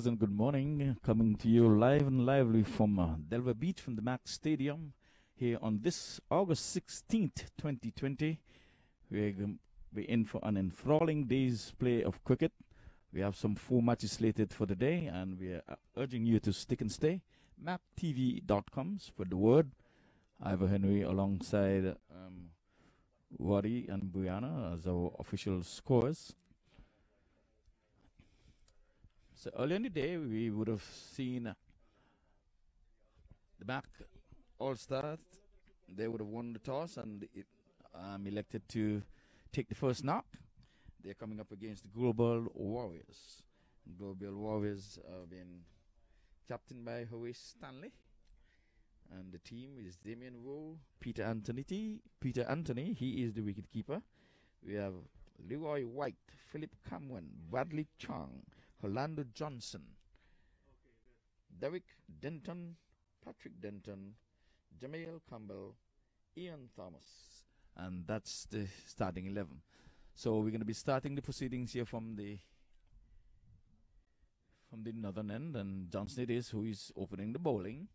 pleasant good morning. Coming to you live and lively from Delaware Beach from the MAQ Stadium here on this August 16th, 2020. We're in for an enthralling day's play of cricket. We have some 4 matches slated for the day, and we are urging you to stick and stay. MAQTV.com, spread the word. Ivor Henry alongside Wadi and Brianna as our official scorers. So earlier in the day, we would have seen the MAQ All-Stars. They would have won the toss and elected to take the first knock. They're coming up against the Global Warriors. Global Warriors have been captained by Horace Stanley. And the team is Damien Rowe, Peter Anthony, he is the wicketkeeper. We have Leroy White, Philip Cameron, Bradley Chang, Orlando Johnson, Derek Denton, Patrick Denton, Jamail Campbell, Ian Thomas. And that's the starting 11. So we're going to be starting the proceedings here from the northern end, and Johnson it is who is opening the bowling.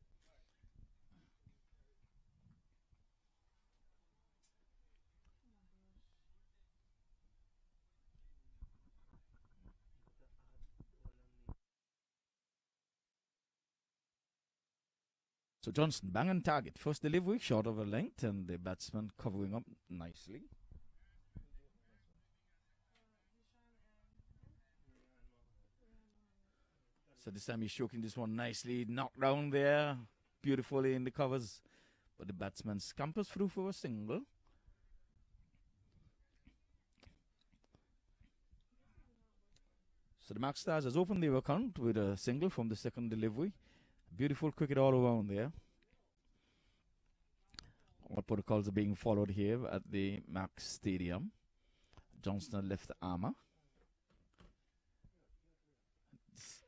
So Johnson, bang and target. First delivery, short of a length, and the batsman covering up nicely. So this time he's stroking this one nicely, knocked down there, beautifully in the covers. But the batsman scampers through for a single. So the MAQ Stars has opened their account with a single from the second delivery. Beautiful cricket all around there. All protocols are being followed here at the MAQ Stadium. Johnson left armour. This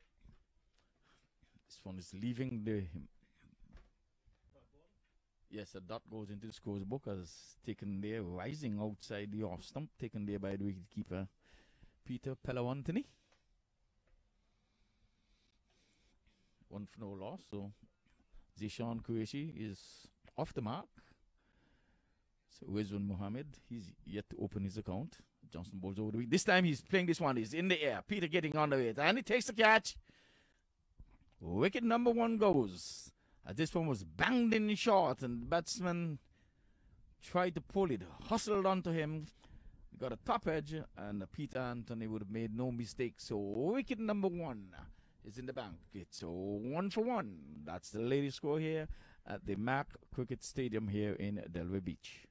one is leaving the... Yes, a dot goes into the scores book as taken there, rising outside the off stump, taken there by the wicketkeeper Peter Pelawantini. 1 for no loss, so Zishan Qureshi is off the mark. So Rizwan Mohammed, he's yet to open his account. Johnson bowls over the week. This time he's playing this one, he's in the air. Peter getting on the it, and he takes the catch. Wicket number 1 goes. This one was banged in short, and the batsman tried to pull it, hustled onto him. Got a top edge, and Peter Anthony would have made no mistake. So wicket number 1 is in the bank. It's 1 for 1. That's the latest score here at the MAQ Cricket Stadium here in Delaware Beach.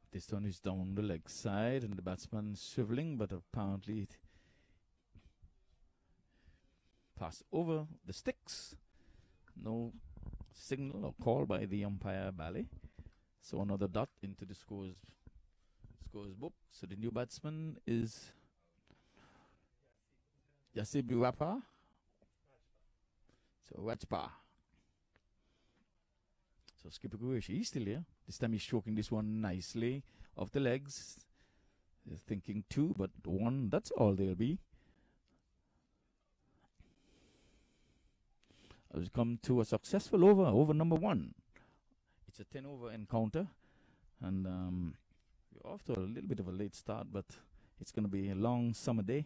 This one is down the leg side, and the batsman swiveling, but apparently it passed over the sticks. No signal or call by the umpire Bally. So another dot into the scores book. So the new batsman is Yasib Rapa. So Rajpa. So Skipper Qureshi, he's still here. This time he's stroking this one nicely off the legs. They're thinking 2, but 1, that's all they'll be. As we come to a successful over number 1 It's a 10 over encounter, and we're off to a little bit of a late start, but it's going to be a long summer day.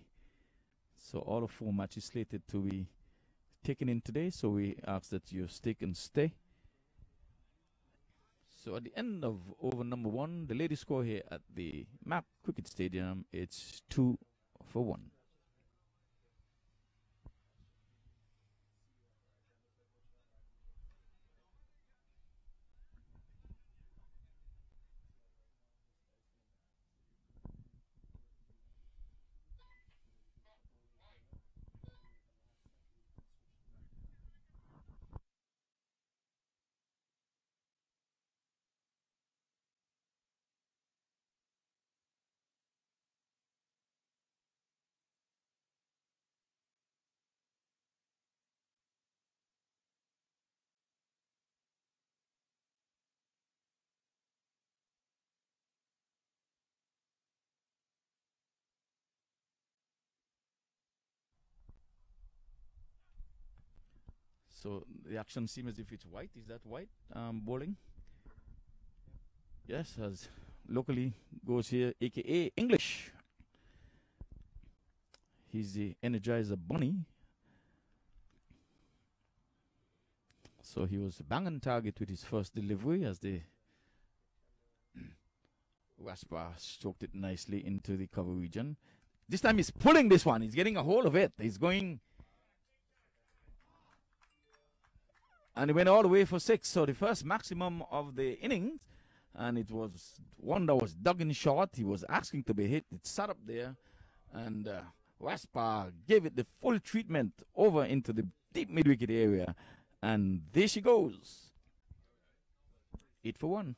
So all of 4 matches slated to be taken in today. So we ask that you stick and stay. So at the end of over number 1, the latest score here at the MAQ Cricket Stadium, it's 2 for 1. So the action seems as if it's white. Is that white bowling? Yes, as locally goes here, aka English. He's the Energizer Bunny. So he was bang on target with his first delivery as the Wasper stroked it nicely into the cover region. This time he's pulling this one. He's getting a hold of it. He's going. And he went all the way for 6. So the first maximum of the innings. And it was one that was dug in short. He was asking to be hit. It sat up there. And Wasper gave it the full treatment over into the deep mid-wicket area. And there she goes. 8 for 1.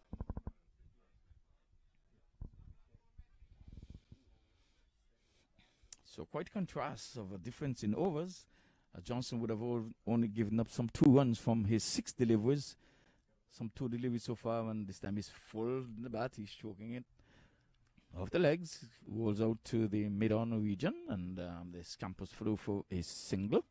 So quite contrast of a difference in overs. Johnson would have only given up some 2 runs from his 6 deliveries. Some 2 deliveries so far, and this time he's full in the bat. He's choking it off the legs. Rolls out to the mid-on region, and the scampers through for a single.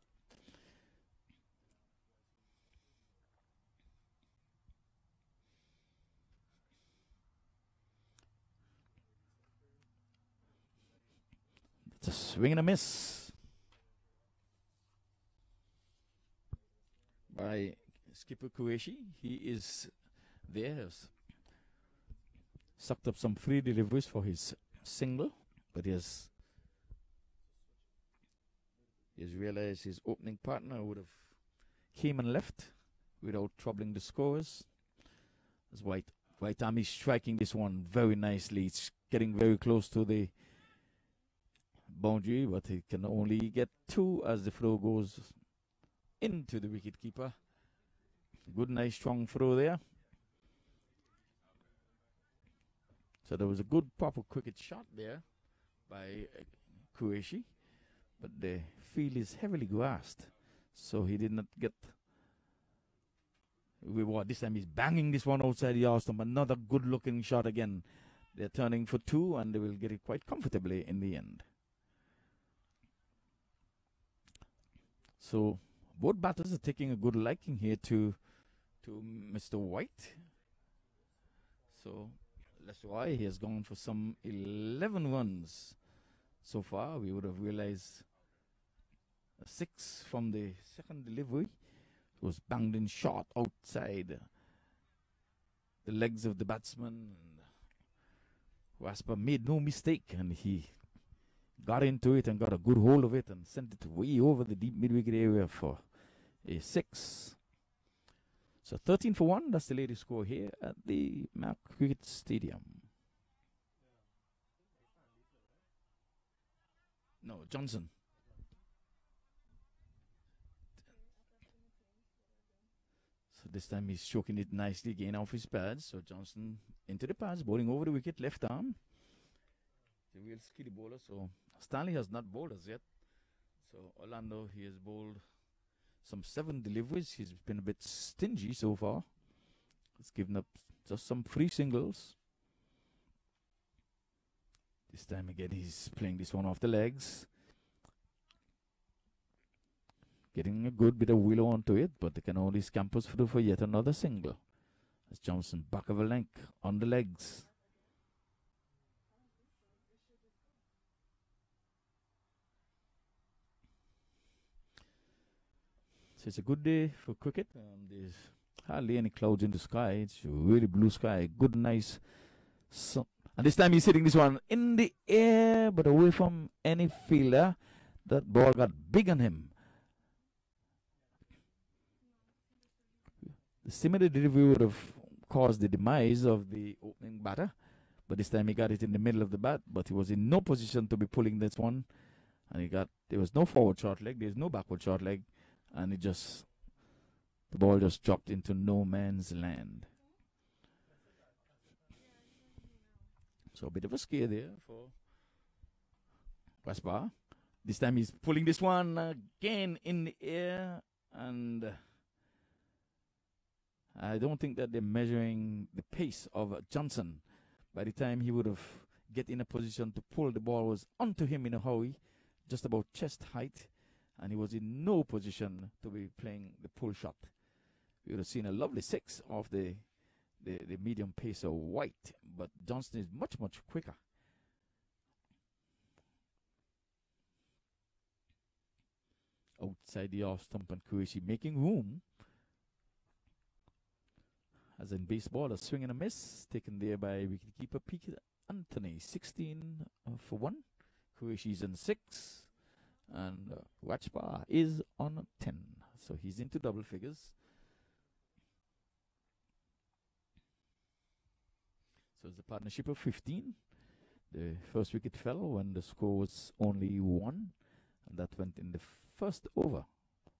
It's a swing and a miss by skipper Qureshi. He is there. Sucked up some 3 deliveries for his single, but he has realized his opening partner would have came and left without troubling the scores. As White Army is striking this one very nicely. It's getting very close to the boundary, but he can only get 2 as the throw goes into the wicketkeeper. Good, nice, strong throw there. So there was a good, proper cricket shot there by Qureshi, but the field is heavily grassed, so he did not get reward. This time he's banging this one outside the arm. Another good-looking shot again. They're turning for 2, and they will get it quite comfortably in the end. So both batters are taking a good liking here to Mr. White. So that's why he has gone for some 11 runs so far. We would have realized a 6 from the second delivery. It was banged in short outside the legs of the batsman. Wasper made no mistake, and he got into it and got a good hold of it and sent it way over the deep mid-wicket area for a 6. So 13 for 1, that's the latest score here at the MAQ Cricket Stadium. No, Johnson. So this time he's choking it nicely again off his pads. So Johnson into the pads, bowling over the wicket, left arm. The real skilly bowler. So Stanley has not bowled as yet. So Orlando, he has bowled some 7 deliveries. He's been a bit stingy so far. He's given up just some 3 singles. This time again, he's playing this one off the legs. Getting a good bit of willow onto it, but they can only scamper through for yet another single. As Johnson back of a length on the legs. So it's a good day for cricket. There's hardly any clouds in the sky. It's really blue sky. Good, nice sun. And this time he's hitting this one in the air, but away from any fielder. That ball got big on him. The similar delivery would have caused the demise of the opening batter, but this time he got it in the middle of the bat, but he was in no position to be pulling this one. And there was no forward short leg, there's no backward short leg, and the ball just dropped into no man's land. So a bit of a scare there for Westbar. This time he's pulling this one again in the air, and I don't think that they're measuring the pace of Johnson. By the time he would have get in a position to pull, the ball was onto him in a hurry, just about chest height, and he was in no position to be playing the pull shot. We would have seen a lovely six off the medium pacer White, but Johnson is much, much quicker. Outside the off stump, and Qureshi making room. As in baseball, a swing and a miss taken there by wicketkeeper Peter Anthony. 16 for 1. Qureshi's in 6. And Wachpa is on 10. So he's into double figures. So it's a partnership of 15. The first wicket fell when the score was only 1. And that went in the first over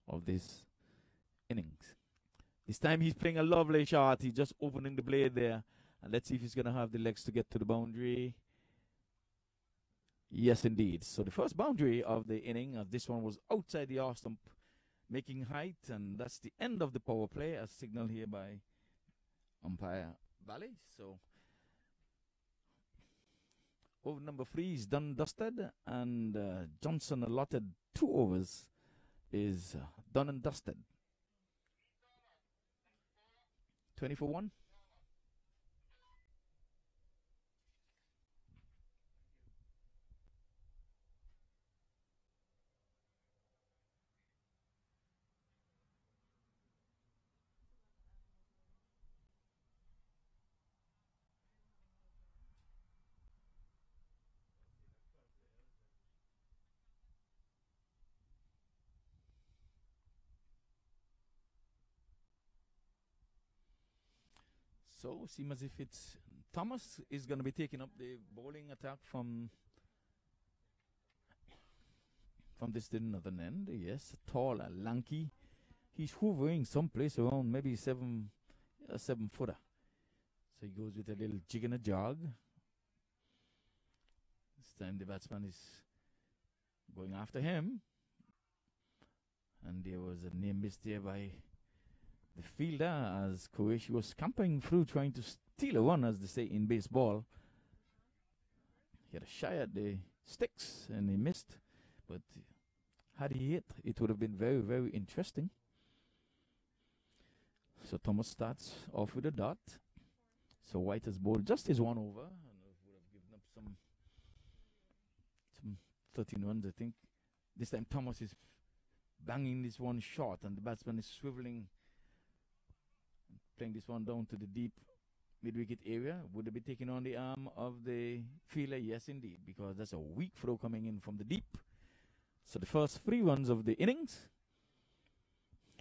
of this innings. This time he's playing a lovely shot. He's just opening the blade there. And let's see if he's going to have the legs to get to the boundary. Yes, indeed. So the first boundary of the inning, this one was outside the off stump, making height. And that's the end of the power play, as signaled here by umpire Bally. So over number 3 is done dusted. And Johnson allotted 2 overs is done and dusted. 20 for 1. So, seems as if it's Thomas is going to be taking up the bowling attack from this northern end. Yes, tall and lanky. He's hovering someplace around maybe 7 footer. So he goes with a little jig and a jog. This time the batsman is going after him. And there was a near miss there by the fielder as Qureshi was scampering through trying to steal a run, as they say in baseball. He had a shy at the sticks and he missed. But had he hit, it would have been very, very interesting. So Thomas starts off with a dot. So White has bowled just his 1 over. And would have given up some 13 runs, I think. This time Thomas is banging this one short and the batsman is swiveling, playing this one down to the deep mid-wicket area. Would it be taking on the arm of the fielder? Yes, indeed, because that's a weak throw coming in from the deep. So the first 3 runs of the innings,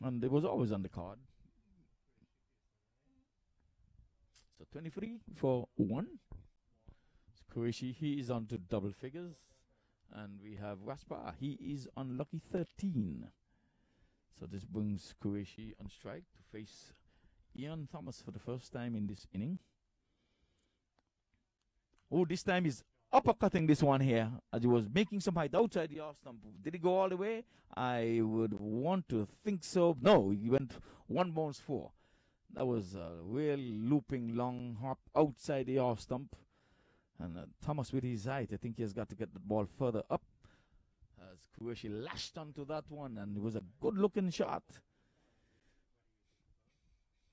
and it was always on the card. So 23 for 1. So Qureshi, he is on to double figures. And we have Raspa, he is on lucky 13. So this brings Qureshi on strike to face Ian Thomas for the first time in this inning. Oh, this time he's uppercutting this one here as he was making some height outside the off stump. Did he go all the way? I would want to think so. No, he went 1 bounce 4. That was a real looping long hop outside the off stump. And Thomas with his height, I think he has got to get the ball further up. As Qureshi lashed onto that one, and it was a good looking shot.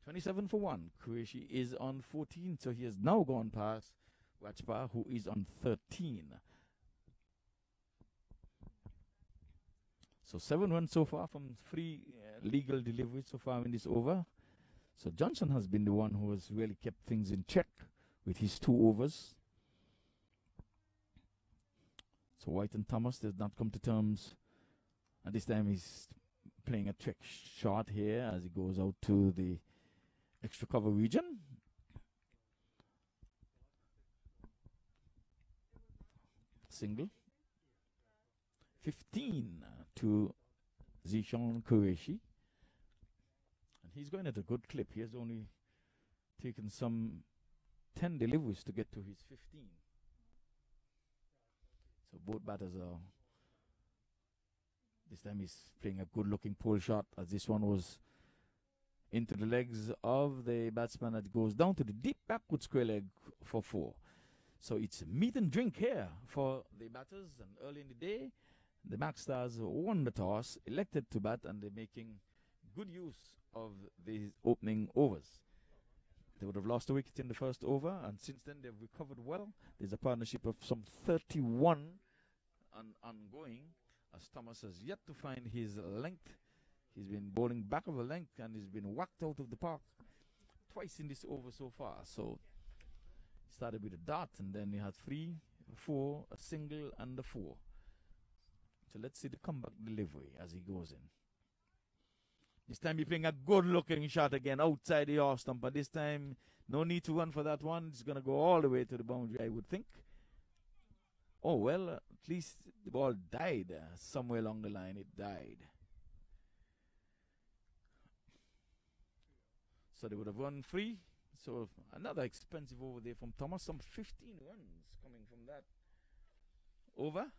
27 for 1. Qureshi is on 14, so he has now gone past Wachpa, who is on 13. So 7 runs so far from 3 legal deliveries so far in this over. So Johnson has been the one who has really kept things in check with his 2 overs. So White and Thomas does not come to terms. And this time he's playing a trick shot here as he goes out to the extra cover region. Single. 15 to Zishan Qureshi. And he's going at a good clip. He has only taken some 10 deliveries to get to his 15. So both batters are, this time he's playing a good looking pull shot, as this one was into the legs of the batsman that goes down to the deep backward square leg for 4. So it's meat and drink here for the batters, and early in the day the MAQ Stars won the toss, elected to bat, and they're making good use of these opening overs. They would have lost a wicket in the first over, and since then they've recovered well. There's a partnership of some 31 ongoing, as Thomas has yet to find his length. He's been bowling back of a length, and he's been whacked out of the park twice in this over so far. So he started with a dot, and then he had 3, 4, a single, and a 4. So let's see the comeback delivery as he goes in. This time he's playing a good looking shot again outside the off stump, but this time no need to run for that one. It's going to go all the way to the boundary, I would think. Oh well, at least the ball died somewhere along the line. It died. So they would have run free. So another expensive over there from Thomas. Some 15 runs coming from that over.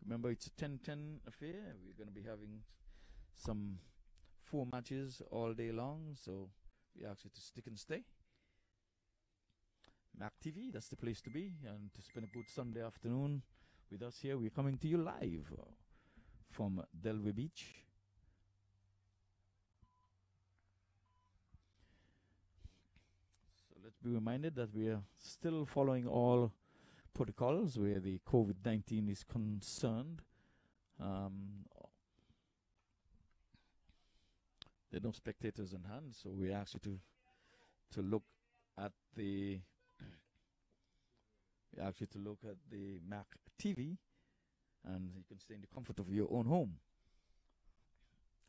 Remember, it's a 10-10 affair. We're going to be having some 4 matches all day long, so we ask you to stick and stay. MAQ TV, that's the place to be, and to spend a good Sunday afternoon with us here. We're coming to you live from Delray Beach. So let's be reminded that we are still following all protocols where the COVID-19 is concerned. There are no spectators on hand, so we ask you to look at the MAQ TV, and you can stay in the comfort of your own home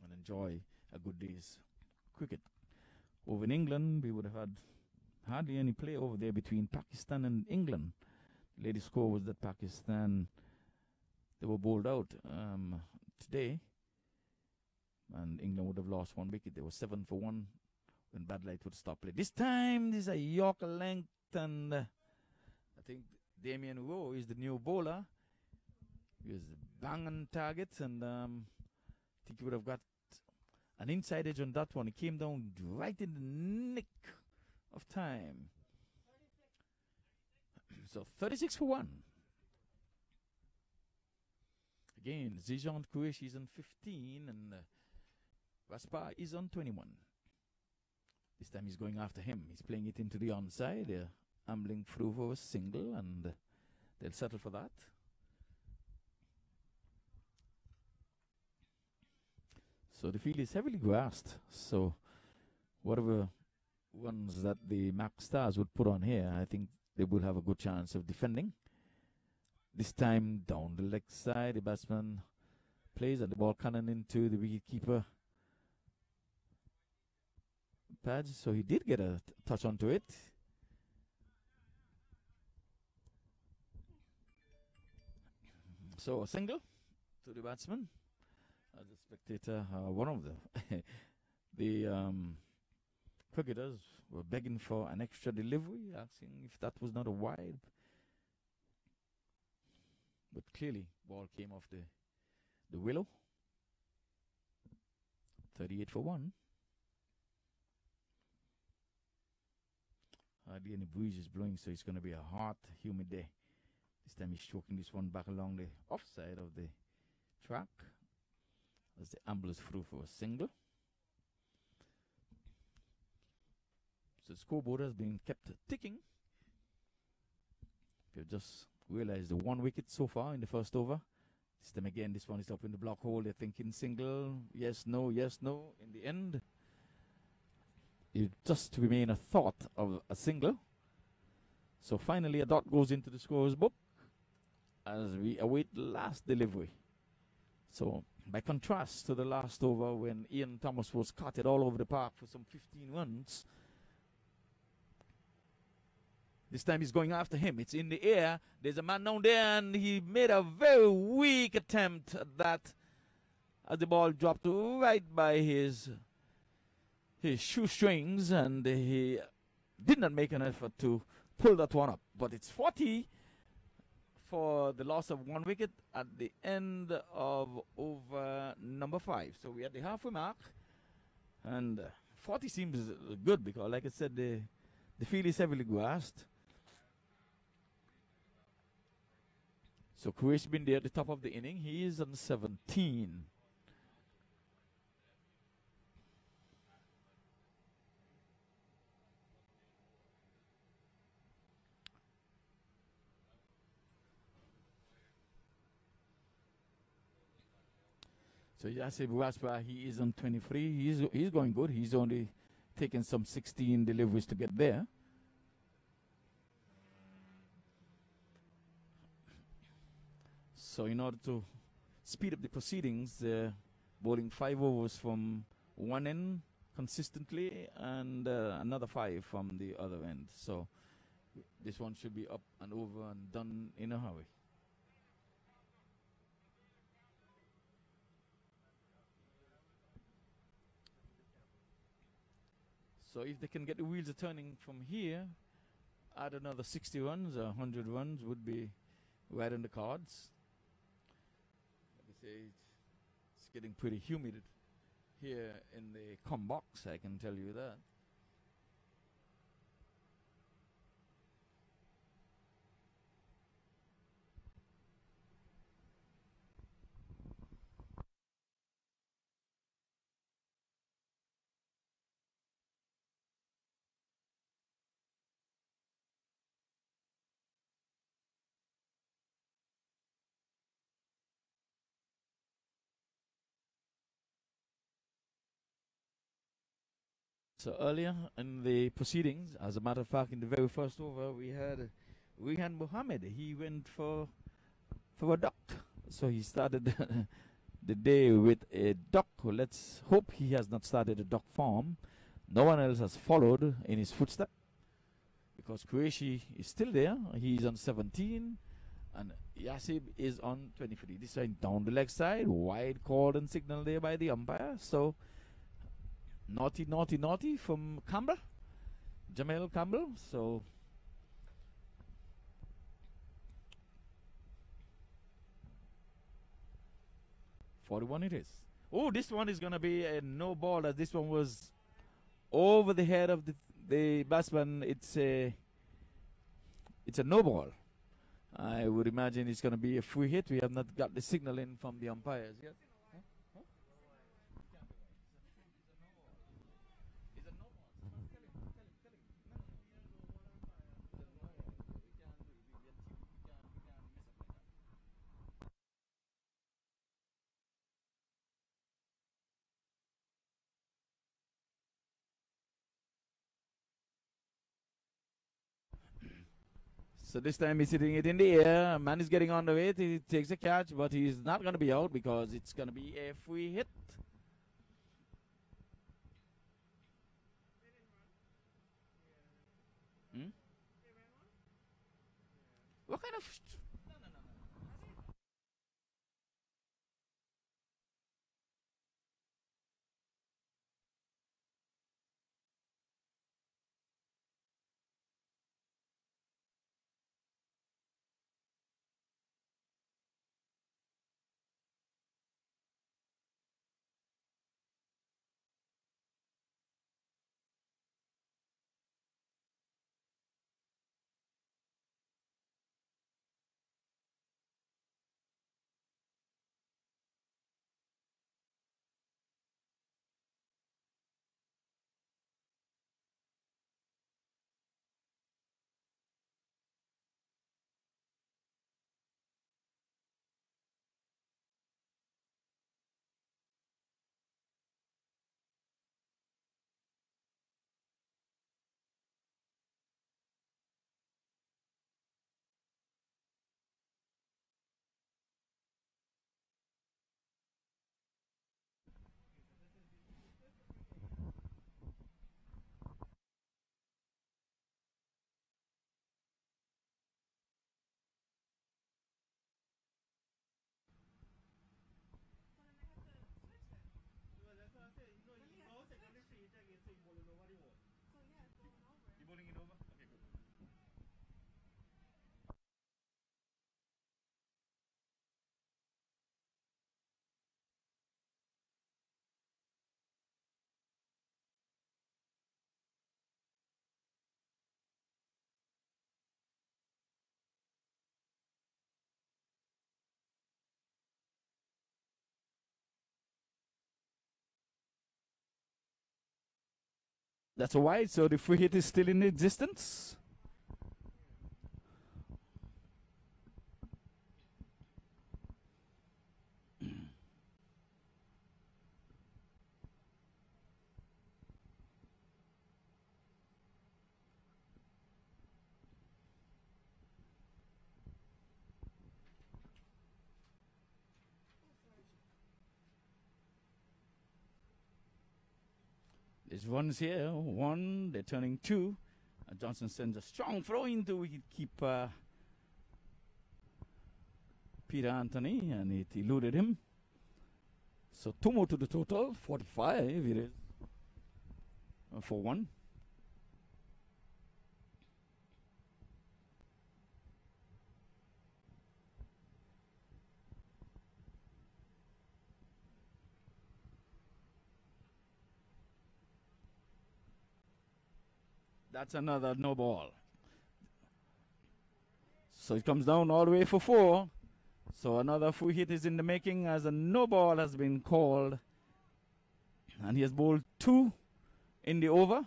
and enjoy a good day's cricket. Over in England, we would have had hardly any play over there between Pakistan and England. The latest score was that Pakistan, they were bowled out today, and England would have lost 1 wicket. They were 7 for 1 when bad light would stop play. This time, this is a Yorker length, and I think Damien Rowe is the new bowler. He was banging targets, and I think he would have got an inside edge on that one. He came down right in the nick of time. So 36 for 1. Again, Zishan Qureshi is on 15, and Raspa is on 21. This time he's going after him. He's playing it into the onside. They're ambling through for a single, and they'll settle for that. So the field is heavily grassed. So whatever ones that the MAQ Stars would put on here, I think they will have a good chance of defending. This time down the leg side, the batsman plays, and the ball cannon into the wicketkeeper pads. So he did get a touch onto it. So a single to the batsman. As a spectator, one of the cricketers were begging for an extra delivery, asking if that was not a wide. But clearly, ball came off the willow. 38 for 1. Hardly any breeze is blowing, so it's going to be a hot, humid day. This time he's stroking this one back along the offside of the track as the amblers through for a single. So the scoreboard has been kept ticking. If you just realize the 1 wicket so far in the first over. This time again, this one is up in the block hole. They're thinking single. Yes, no, yes, no. In the end, it just remain a thought of a single. So finally, a dot goes into the scorer's book as we await the last delivery. So by contrast to the last over when Ian Thomas was carted all over the park for some 15 runs, this time he's going after him. It's in the air. There's a man down there, and he made a very weak attempt at that as the ball dropped right by his shoestrings, and he did not make an effort to pull that one up. But it's 40 for the loss of 1 wicket at the end of over number 5. So we're at the halfway mark, and 40 seems good because, like I said, the field is heavily grassed. So Kureish been there at the top of the inning. He is on 17. So Yasib Waspa, he is on 23. He's going good. He's only taken some 16 deliveries to get there. So in order to speed up the proceedings, bowling 5 overs from one end consistently and another 5 from the other end. So this one should be up and over and done in a hurry. So if they can get the wheels turning from here, add another 60 runs or 100 runs would be right on the cards. It's getting pretty humid here in the com box, I can tell you that. So earlier in the proceedings, as a matter of fact, in the very first over, we had Rehan Mohammed. He went for a duck. So he started the day with a duck. Let's hope he has not started a duck farm. No one else has followed in his footsteps because Qureshi is still there. He's on 17 and Yasib is on 23. This time down the leg side, wide call and signal there by the umpire. So naughty, naughty, naughty from Campbell, Jamel Campbell. So .41 it is. Oh, this one is going to be a no ball, as this one was over the head of the batsman. It's a no ball. I would imagine it's going to be a free hit. We have not got the signal in from the umpires yet. So this time he's hitting it in the air. Man is getting on the way. He takes a catch, but he's not going to be out because it's going to be a free hit. Hmm? What kind of... That's a wide, so the free hit is still in existence. There's runs here. One, they're turning two. Johnson sends a strong throw into wicketkeeper Peter Anthony, and it eluded him. So 2 more to the total, 45 it is for 1. That's another no ball. So it comes down all the way for 4. So another free hit is in the making as a no ball has been called. And he has bowled 2 in the over.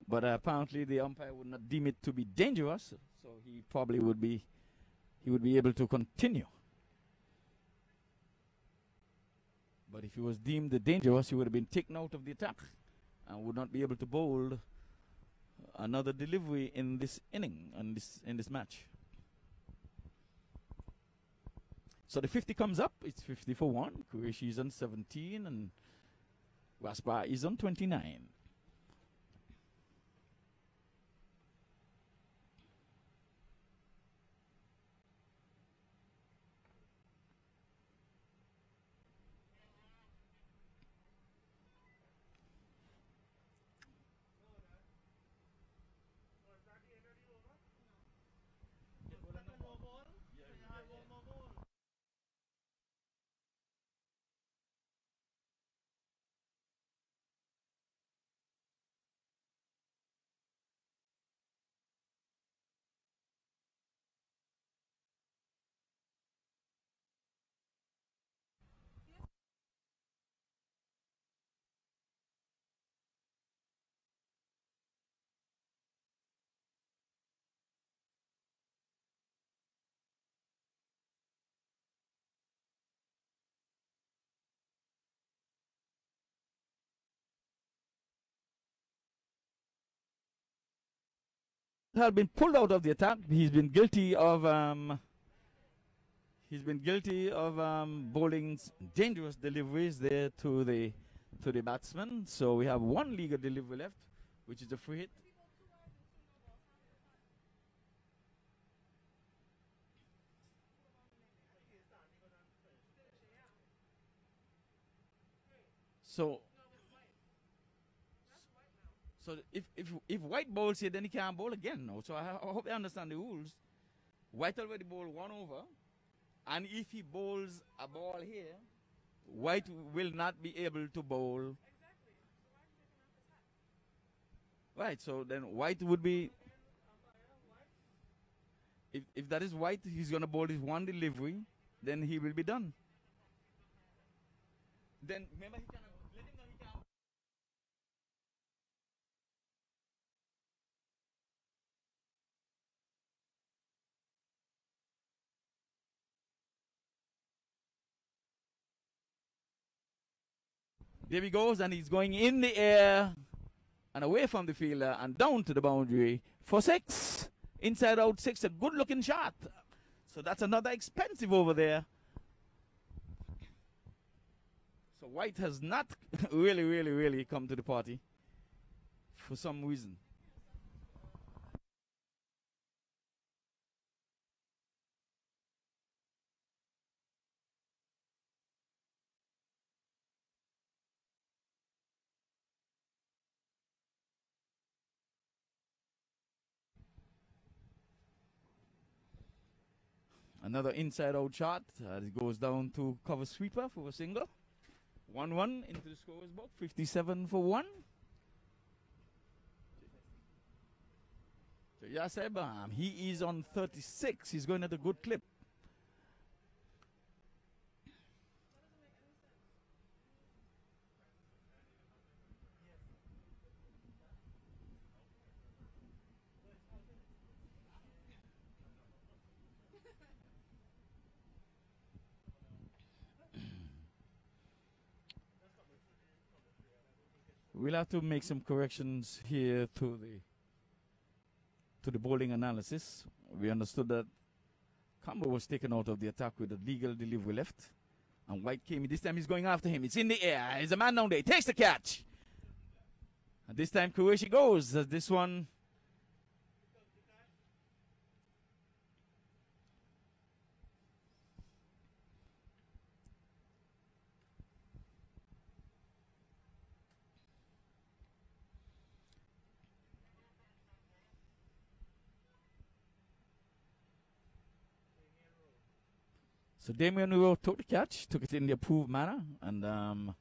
But apparently the umpire would not deem it to be dangerous. So he probably would be able to continue. But if he was deemed dangerous, he would have been taken out of the attack and would not be able to bowl another delivery in this inning and in this match. So the 50 comes up. It's 50 for 1. Qureshi is on 17 and Raspa is on 29. Had been pulled out of the attack. He's been guilty of bowling dangerous deliveries there to the batsman. So we have 1 legal delivery left, which is a free hit. So if White bowls here, then he can't bowl again. No. So I hope they understand the rules. White already bowled 1 over, and if he bowls a ball here, White will not be able to bowl. Right. So then White would be. If that is White, he's gonna bowl his 1 delivery, then he will be done. Then remember he can. There he goes, and he's going in the air and away from the fielder and down to the boundary for 6. Inside out 6, a good looking shot. So that's another expensive over there. So White has not really come to the party for some reason. Another inside-out shot. It goes down to cover sweeper for a single. 1-1 into the scorer's book. 57 for 1. So Yaseb, he is on 36. He's going at a good clip. we'll have to make some corrections here to the bowling analysis. We understood that Campbell was taken out of the attack with a legal delivery left. And White came in. This time he's going after him. It's in the air. There's a man down there. He takes the catch. And this time Croatia goes. This one. So GAMEONE took the catch, took it in the approved manner, and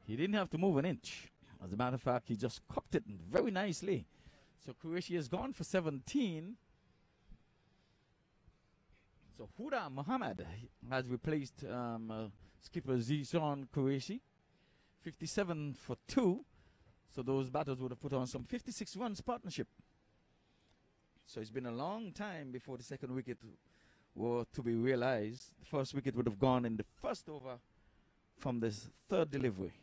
he didn't have to move an inch. As a matter of fact, he just cocked it very nicely. So Croatia has gone for 17. So Huda Mohammed has replaced skipper Zizan Qureshi. 57 for 2. So those batters would have put on some 56 runs partnership. So it's been a long time before the second wicket were to be realized. The first wicket would have gone in the first over from this third delivery.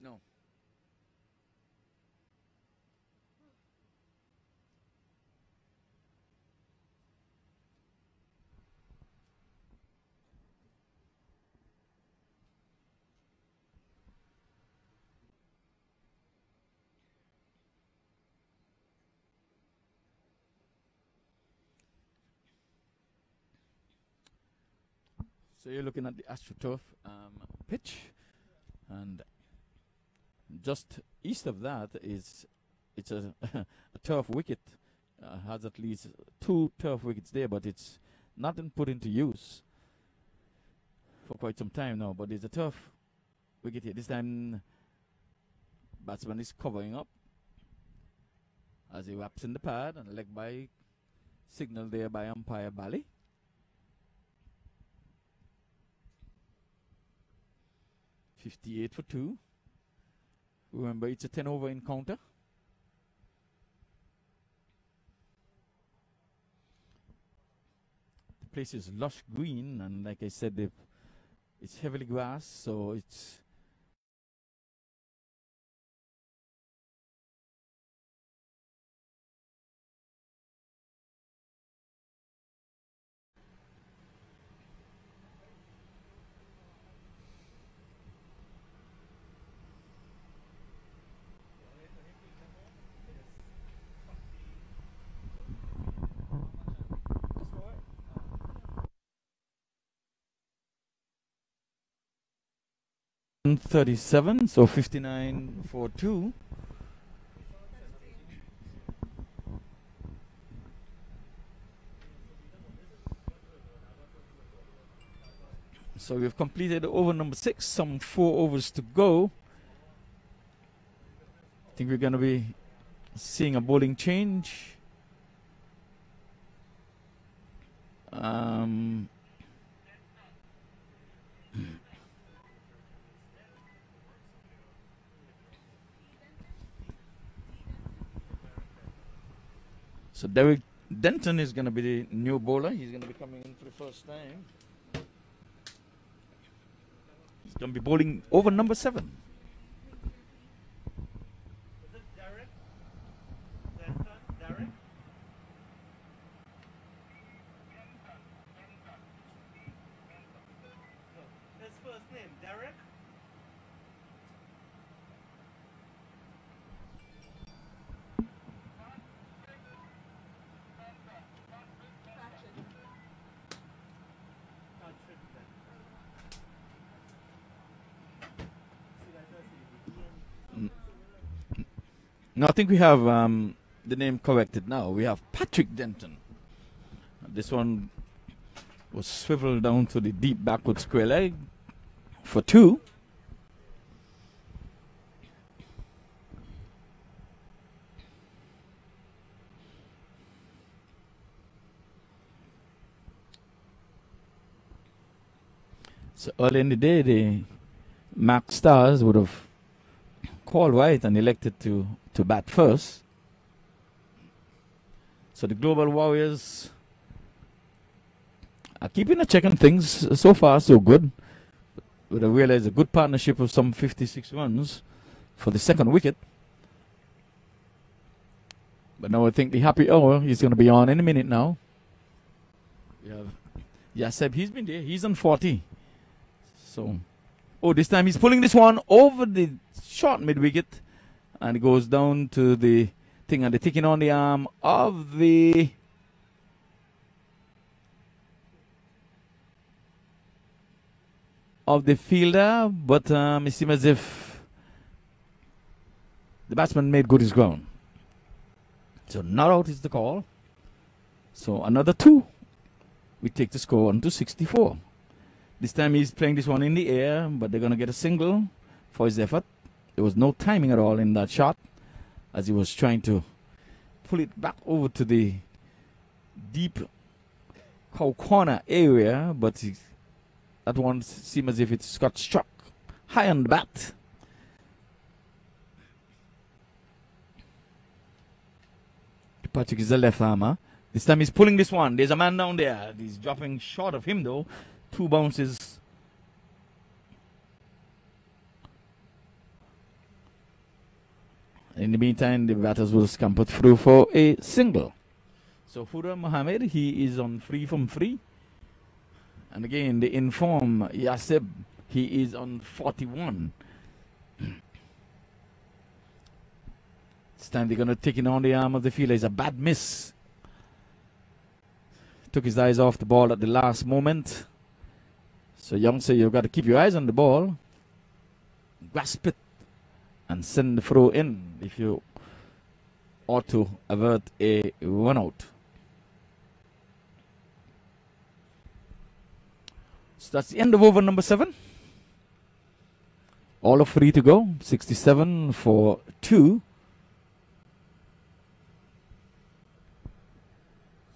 No. So you're looking at the AstroTurf pitch, and just east of that is it's a turf wicket. Has at least 2 turf wickets there, but it's not been put into use for quite some time now. But there's a turf wicket here. This time, batsman is covering up as he wraps in the pad, and a leg by signal there by umpire Bali. .58 for 2. Remember, it's a 10-over encounter. The place is lush green, and like I said, it's heavily grassed, so it's .37, so 59 for 2. So we've completed over number 6, some 4 overs to go. I think we're going to be seeing a bowling change. So Derek Denton is going to be the new bowler. He's going to be coming in for the first time. He's going to be bowling over number 7. Is it Derek? Denton? Derek? No, his first name, Derek? No, I think we have the name corrected now. We have Patrick Denton. This one was swiveled down to the deep backward square leg for 2. So early in the day, the MAQ Stars would have called right and elected to bat first. So the Global Warriors are keeping a check on things. So far, so good. But I realize a good partnership of some 56 runs for the second wicket. But now I think the happy hour is going to be on in a minute now. We have Yaseb, he's been there. He's on 40. So, oh, this time he's pulling this one over the short mid-wicket. And it goes down to the thing, and they're taking on the arm of the fielder. But it seems as if the batsman made good his ground. So not out is the call. So another 2. We take the score on to 64. This time he's playing this one in the air, but they're going to get a single for his effort. There was no timing at all in that shot, as he was trying to pull it back over to the deep cow corner area, but that one seemed as if it got struck high on the bat. Patrick is a left armer. This time he's pulling this one. There's a man down there. He's dropping short of him though. 2 bounces. In the meantime, the batters will scamper through for a single. So Huda Mohammed, he is on 3 from 3. And again, they inform Yaseb, he is on 41. This time they're going to take it on the arm of the fielder. It's a bad miss. Took his eyes off the ball at the last moment. So youngster, you've got to keep your eyes on the ball. Grasp it and send the throw in if you ought to avert a run out. So that's the end of over number 7. All of 3 to go. 67 for 2.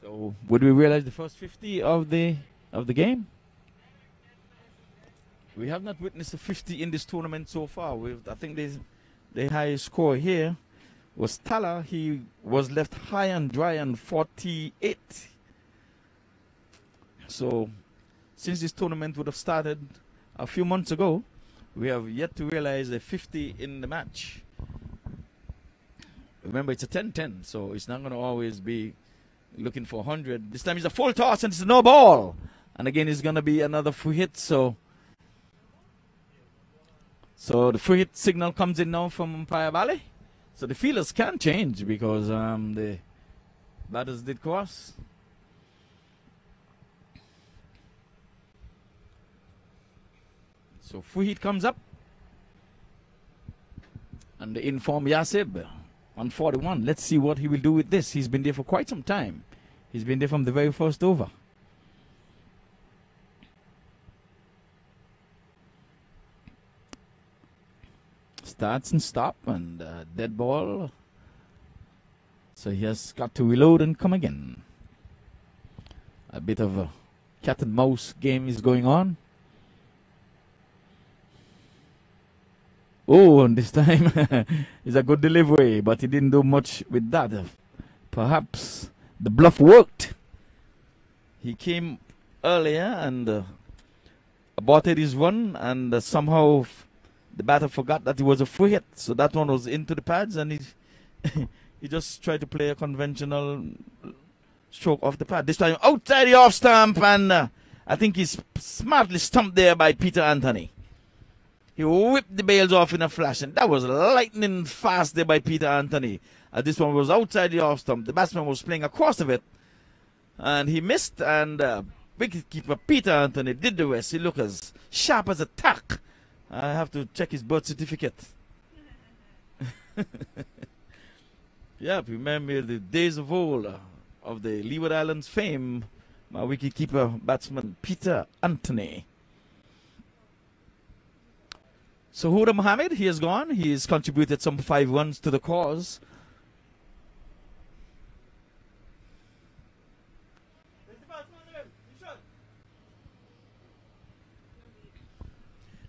So would we realize the first 50 of the game? We have not witnessed a 50 in this tournament so far. I think the highest score here was Tala. He was left high and dry on 48. So since this tournament would have started a few months ago, we have yet to realize a 50 in the match. Remember, it's a 10-10, so it's not going to always be looking for 100. This time it's a full toss and it's no ball. And again, it's going to be another free hit. So the free hit signal comes in now from Umpire Valley. So the fielders can change because the batters did cross. So free hit comes up. And they inform Yaseb on 41. Let's see what he will do with this. He's been there for quite some time. He's been there from the very first over. Starts and stop and dead ball. So he has got to reload and come again. A bit of a cat and mouse game is going on. Oh, and this time is a good delivery, but he didn't do much with that. Perhaps the bluff worked. He came earlier and aborted his run, and somehow the batter forgot that it was a free hit. So that one was into the pads, and he just tried to play a conventional stroke off the pad. This time outside the off stump, and I think he's smartly stumped there by Peter Anthony. He whipped the bails off in a flash, and that was lightning fast there by Peter Anthony. This one was outside the off stump. The batsman was playing across of it, and he missed, and wicketkeeper Peter Anthony did the rest. He looked as sharp as a tack. I have to check his birth certificate. Yeah, remember the days of old of the Leeward Islands fame, my wicketkeeper batsman Peter Anthony. So Huda Mohammed, he has gone. He has contributed some 5 runs to the cause.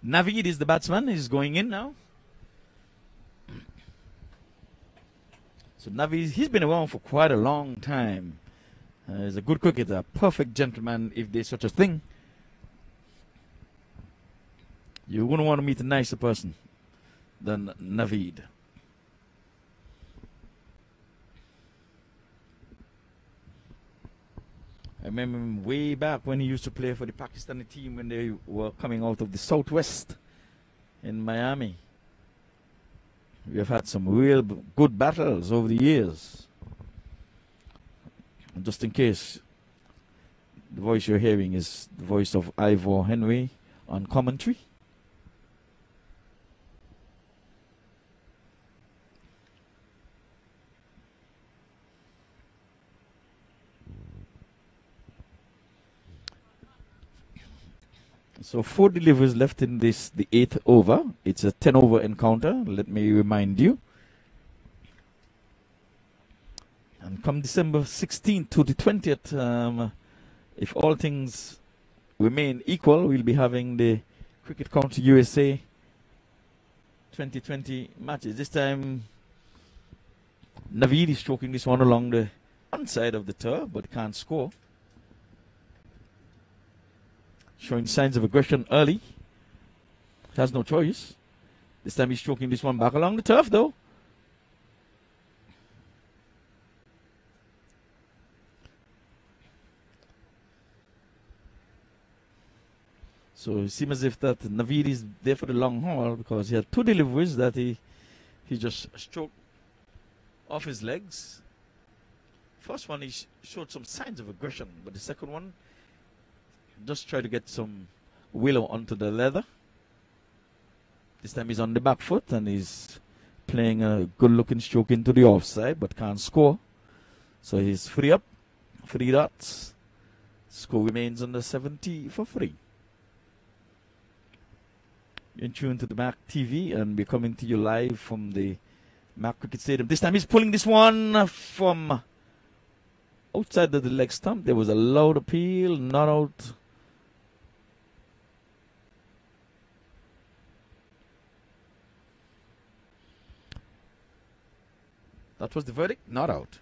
Naveed is the batsman. He's going in now. So Navi, he's been around for quite a long time. He's a good cricketer, a perfect gentleman, if there's such a thing. You wouldn't want to meet a nicer person than Naveed. I remember him way back when he used to play for the Pakistani team when they were coming out of the Southwest in Miami. We have had some real good battles over the years. Just in case, the voice you're hearing is the voice of Ivor Henry on commentary. So 4 deliveries left in this, the 8th over. It's a 10-over encounter, let me remind you. And come December 16th to the 20th, if all things remain equal, we'll be having the Cricket Country USA 2020 matches. This time, Naveed is stroking this one along the one side of the turf, but can't score. Showing signs of aggression early. Has no choice. This time he's stroking this one back along the turf, though. So it seems as if that Naveed is there for the long haul, because he had 2 deliveries that he just stroked off his legs. First one he showed some signs of aggression, but the second one just try to get some willow onto the leather. This time he's on the back foot and he's playing a good looking stroke into the offside, but can't score. So he's 3 up, 3 dots. Score remains under 70 for 3. You're in tune to the MAQ TV, and we're coming to you live from the MAQ Cricket Stadium. This time he's pulling this one from outside of the leg stump. There was a loud appeal, not out. That was the verdict, not out.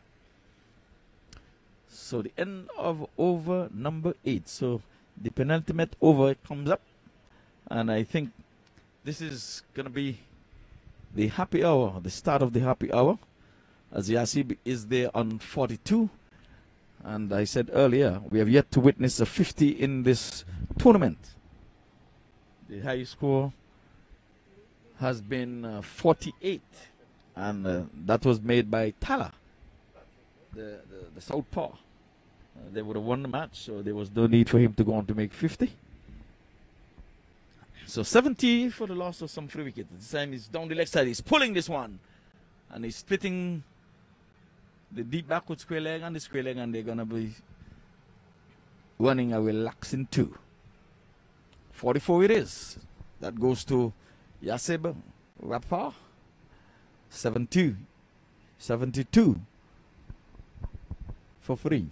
So the end of over number 8. So the penultimate over comes up, and I think this is going to be the happy hour, the start of the happy hour, as Yasib is there on 42. And I said earlier, we have yet to witness a 50 in this tournament. The highest score has been 48. And that was made by Tala, the southpaw. They would have won the match, so there was no need for him to go on to make 50. So 70 for the loss of some free wicket. This time he's down the leg side. He's pulling this one. And he's splitting the deep backward square leg and the square leg, and they're going to be running a relaxing 2. 44 it is. That goes to Yasib Rapar. 72 for 3.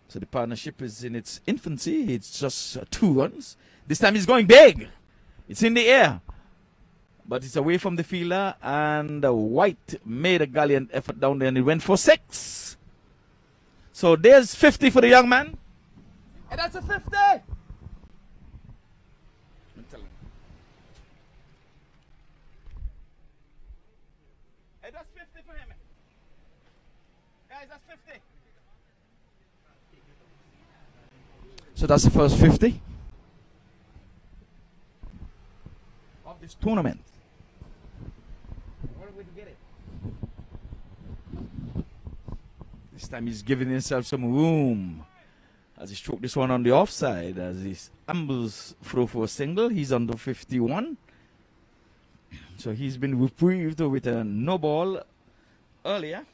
So the partnership is in its infancy. It's just 2 runs. This time he's going big. It's in the air, but it's away from the fielder, and White made a gallant effort down there and he went for 6. So there's 50 for the young man, and that's a 50. That's 50 for him. Guys, that's 50. So that's the first 50 of this tournament. What are we to get it? This time he's giving himself some room as he stroked this one on the offside. As he ambles through for a single, he's under 51. So he's been reprieved with a no ball earlier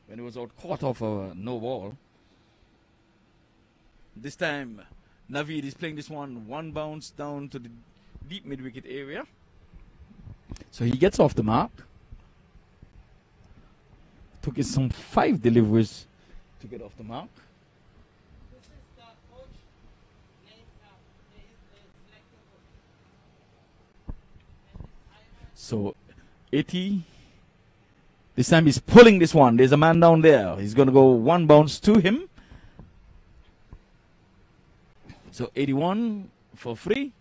when he was out caught off a no ball. This time Naveed is playing this one bounce down to the deep mid wicket area. So he gets off the mark. Took us some 5 deliveries to get off the mark. So 80. This time he's pulling this one. There's a man down there. He's going to go one bounce to him. So 81 for free.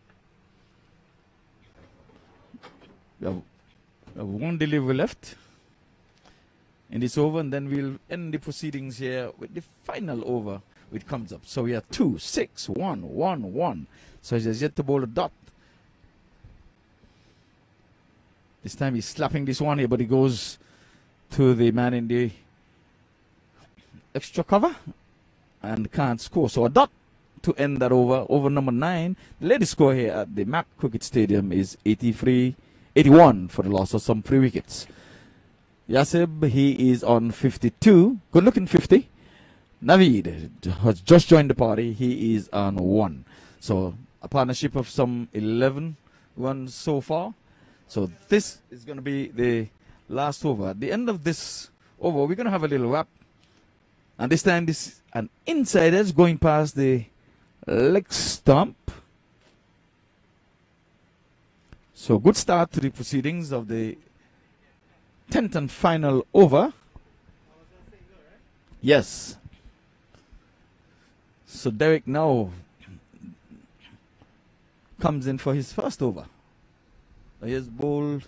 We have one delivery left in this over, and then we'll end the proceedings here with the final over which comes up. So we have 2, 6, 1, 1, 1. So he has yet to bowl a dot. This time he's slapping this one here, but he goes to the man in the extra cover and can't score. So a dot to end that over. Over number 9. The latest score here at the MAQ Cricket Stadium is 81 for the loss of some free wickets. Yasib, he is on 52. Good looking 50. Naveed has just joined the party. He is on 1. So a partnership of some 11 runs so far. So this is going to be the last over. At the end of this over, we're going to have a little wrap. And this time, this an inside edge going past the leg stump. So good start to the proceedings of the 10th and final over. Yes. So Derek now comes in for his first over. He has bowled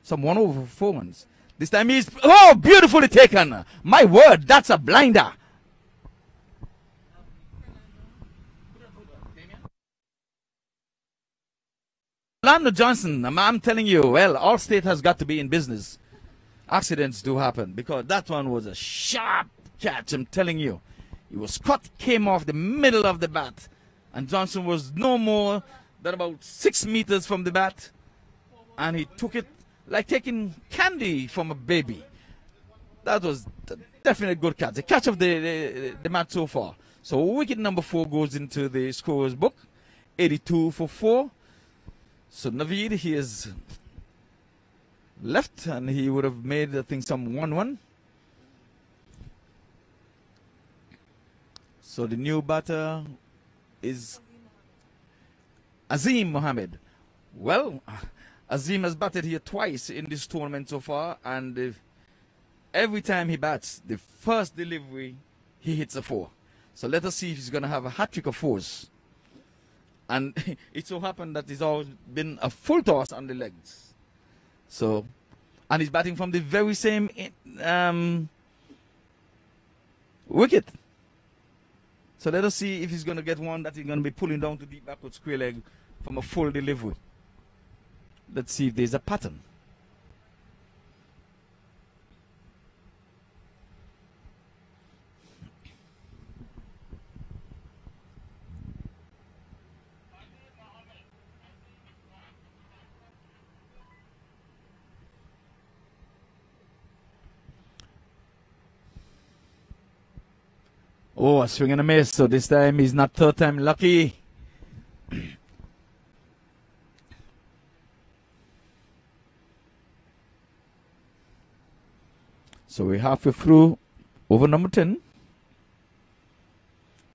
some 1 over performance. This time he's, oh, beautifully taken. My word, that's a blinder. Orlando Johnson, I'm telling you, well, Allstate has got to be in business. Accidents do happen because that one was a sharp catch, I'm telling you. He was cut, came off the middle of the bat, and Johnson was no more than about 6 meters from the bat, and he took it like taking candy from a baby. That was definitely a good catch. The catch of the match so far. So wicket number 4 goes into the scorer's book. 82 for 4. So Naveed, he is left, and he would have made, I think, some 1-1. So the new batter is Azim Mohammed. Well, Azim has batted here twice in this tournament so far, and every time he bats, the first delivery, he hits a 4. So let us see if he's going to have a hat-trick of 4s. And it so happened that he's always been a full toss on the legs. So, and he's batting from the very same wicket. So let us see if he's going to get one that he's going to be pulling down to deep backward square leg from a full delivery. Let's see if there's a pattern. Oh, a swing and a miss. So this time he's not third time lucky. So we're halfway through over number 10.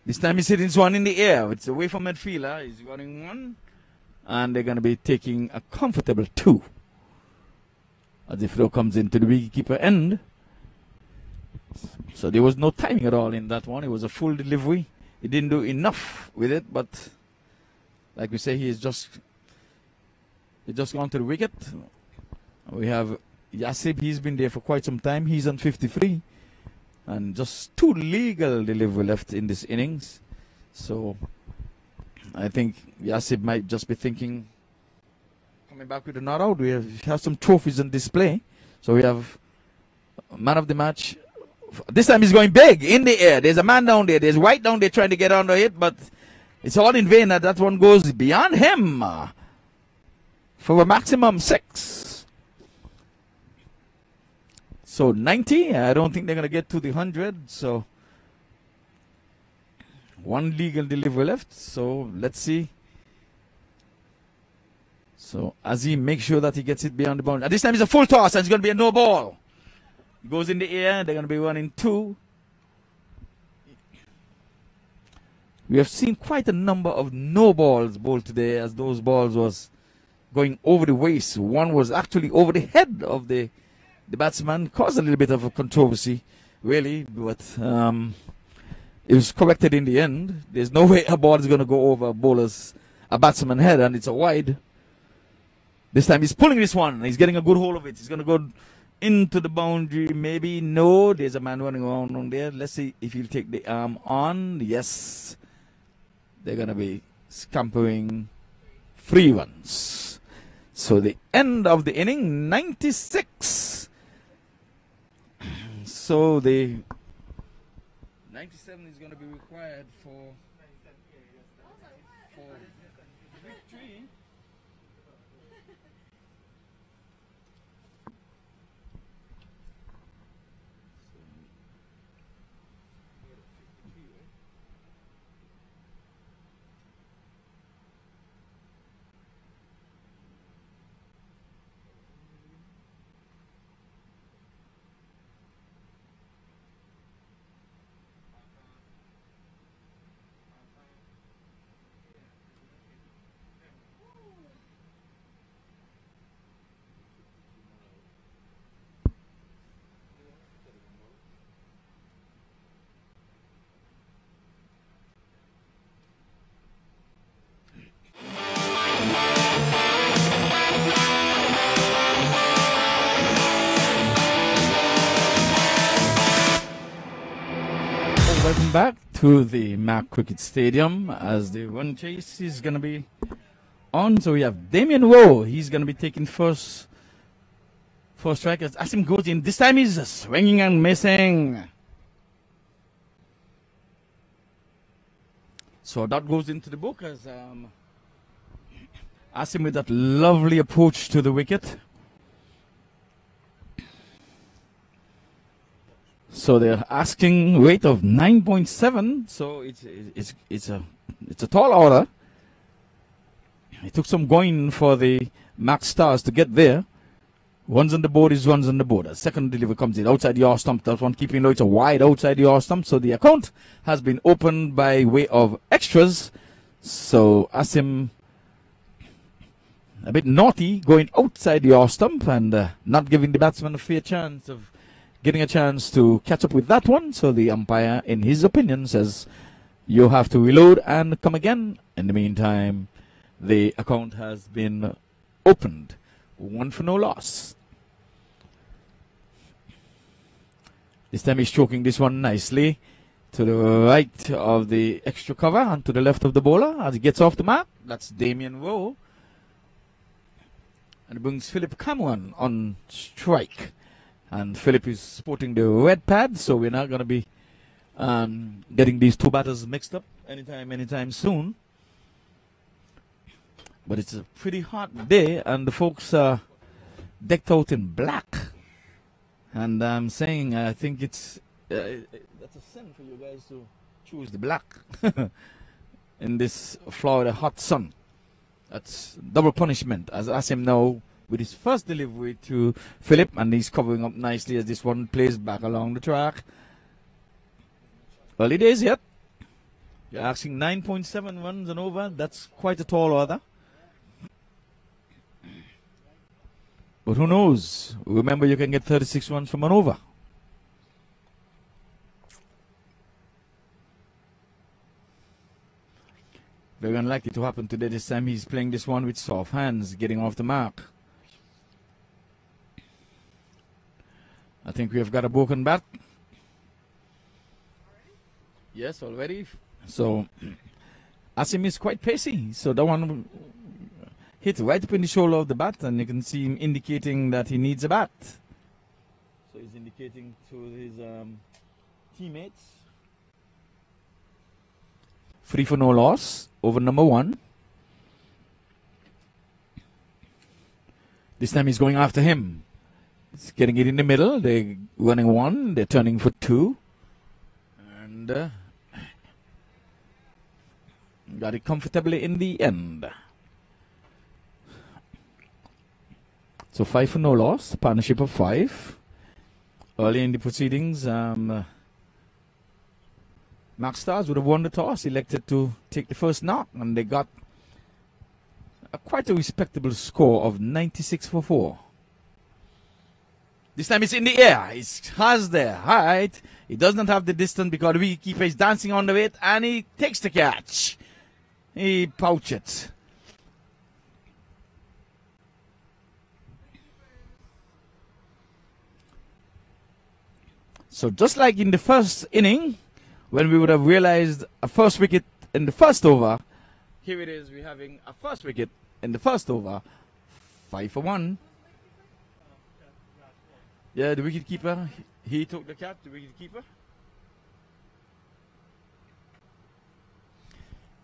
This time he's hitting this one in the air. It's away from midfielder. He's running 1. And they're going to be taking a comfortable 2. As the throw comes into the wicketkeeper end. So there was no timing at all in that one. It was a full delivery. He didn't do enough with it, but like we say, he's just gone to the wicket. We have Yasib. He's been there for quite some time. He's on 53, and just 2 legal delivery left in this innings. So I think Yasib might just be thinking, coming back with a not out. We have some trophies on display. So we have man of the match. This time he's going big in the air. There's a man down there. There's White down there trying to get under it, but it's all in vain. That one goes beyond him for a maximum 6. So 90. I don't think they're going to get to the 100. So 1 legal delivery left. So let's see. So Azim, make sure that he gets it beyond the boundary. This time it's a full toss, and it's going to be a no ball. Goes in the air. They're going to be running 2. We have seen quite a number of no balls bowled today, as those balls was going over the waist. One was actually over the head of the batsman. Caused a little bit of a controversy, really, but it was corrected in the end. There's no way a ball is going to go over a batsman's head, and it's a wide. This time he's pulling this one. He's getting a good hold of it. He's going to go into the boundary. Maybe. No, there's a man running around on there. Let's see if he'll take the arm on. Yes. They're going to be scampering 3 runs. So the end of the inning, 96. So the 97 is going to be required for victory. Welcome back to the MAQ Cricket Stadium as the run chase is going to be on. So we have Damien Rowe. He's going to be taking first strike as Asim goes in. This time he's swinging and missing. So that goes into the book as Asim with that lovely approach to the wicket. So they're asking rate of 9.7. So it's a tall order. It took some going for the MAQ Stars to get there. Runs on the board is runs on the board. A second delivery comes in outside the off stump. That one keeping low. It's a wide outside the off stump. So the account has been opened by way of extras. So Asim a bit naughty going outside the off stump and not giving the batsman a fair chance of getting a chance to catch up with that one. So the umpire, in his opinion, says you have to reload and come again. In the meantime, the account has been opened. 1 for no loss. This time he's stroking this one nicely to the right of the extra cover and to the left of the bowler as he gets off the mark. That's Damien Rowe. And it brings Philip Cameron on strike. And Philip is sporting the red pad, so we're not going to be getting these two batters mixed up anytime soon. But it's a pretty hot day, and the folks are decked out in black. And I'm saying I think it's that's a sin for you guys to choose the black in this Florida hot sun. That's double punishment, as Asim now with his first delivery to Philip, and he's covering up nicely as this one plays back along the track. Early days yet. You're asking 9.7 runs and over. That's quite a tall order. But who knows? Remember, you can get 36 runs from an over. Very unlikely to happen today. This time he's playing this one with soft hands, getting off the mark. I think we have got a broken bat. Yes, already. So Asim is quite pacey. So that one hit right up in the shoulder of the bat, and you can see him indicating that he needs a bat. So he's indicating to his teammates. 3 for no loss over number 1. This time he's going after him. He's getting it in the middle. They're running 1. They're turning for 2. And got it comfortably in the end. So 5 for no loss. Partnership of 5. Early in the proceedings, MAQ Stars would have won the toss, elected to take the first knock, and they got quite a respectable score of 96 for 4. This time it's in the air. It's has the height. He does not have the distance because the wicketkeeper is dancing on the it, and he takes the catch. He pouches it. So just like in the first inning, when we would have realized a first wicket in the first over, here it is, we're having a first wicket in the first over, 5 for 1. Yeah, the wicketkeeper, he took the catch, the wicketkeeper.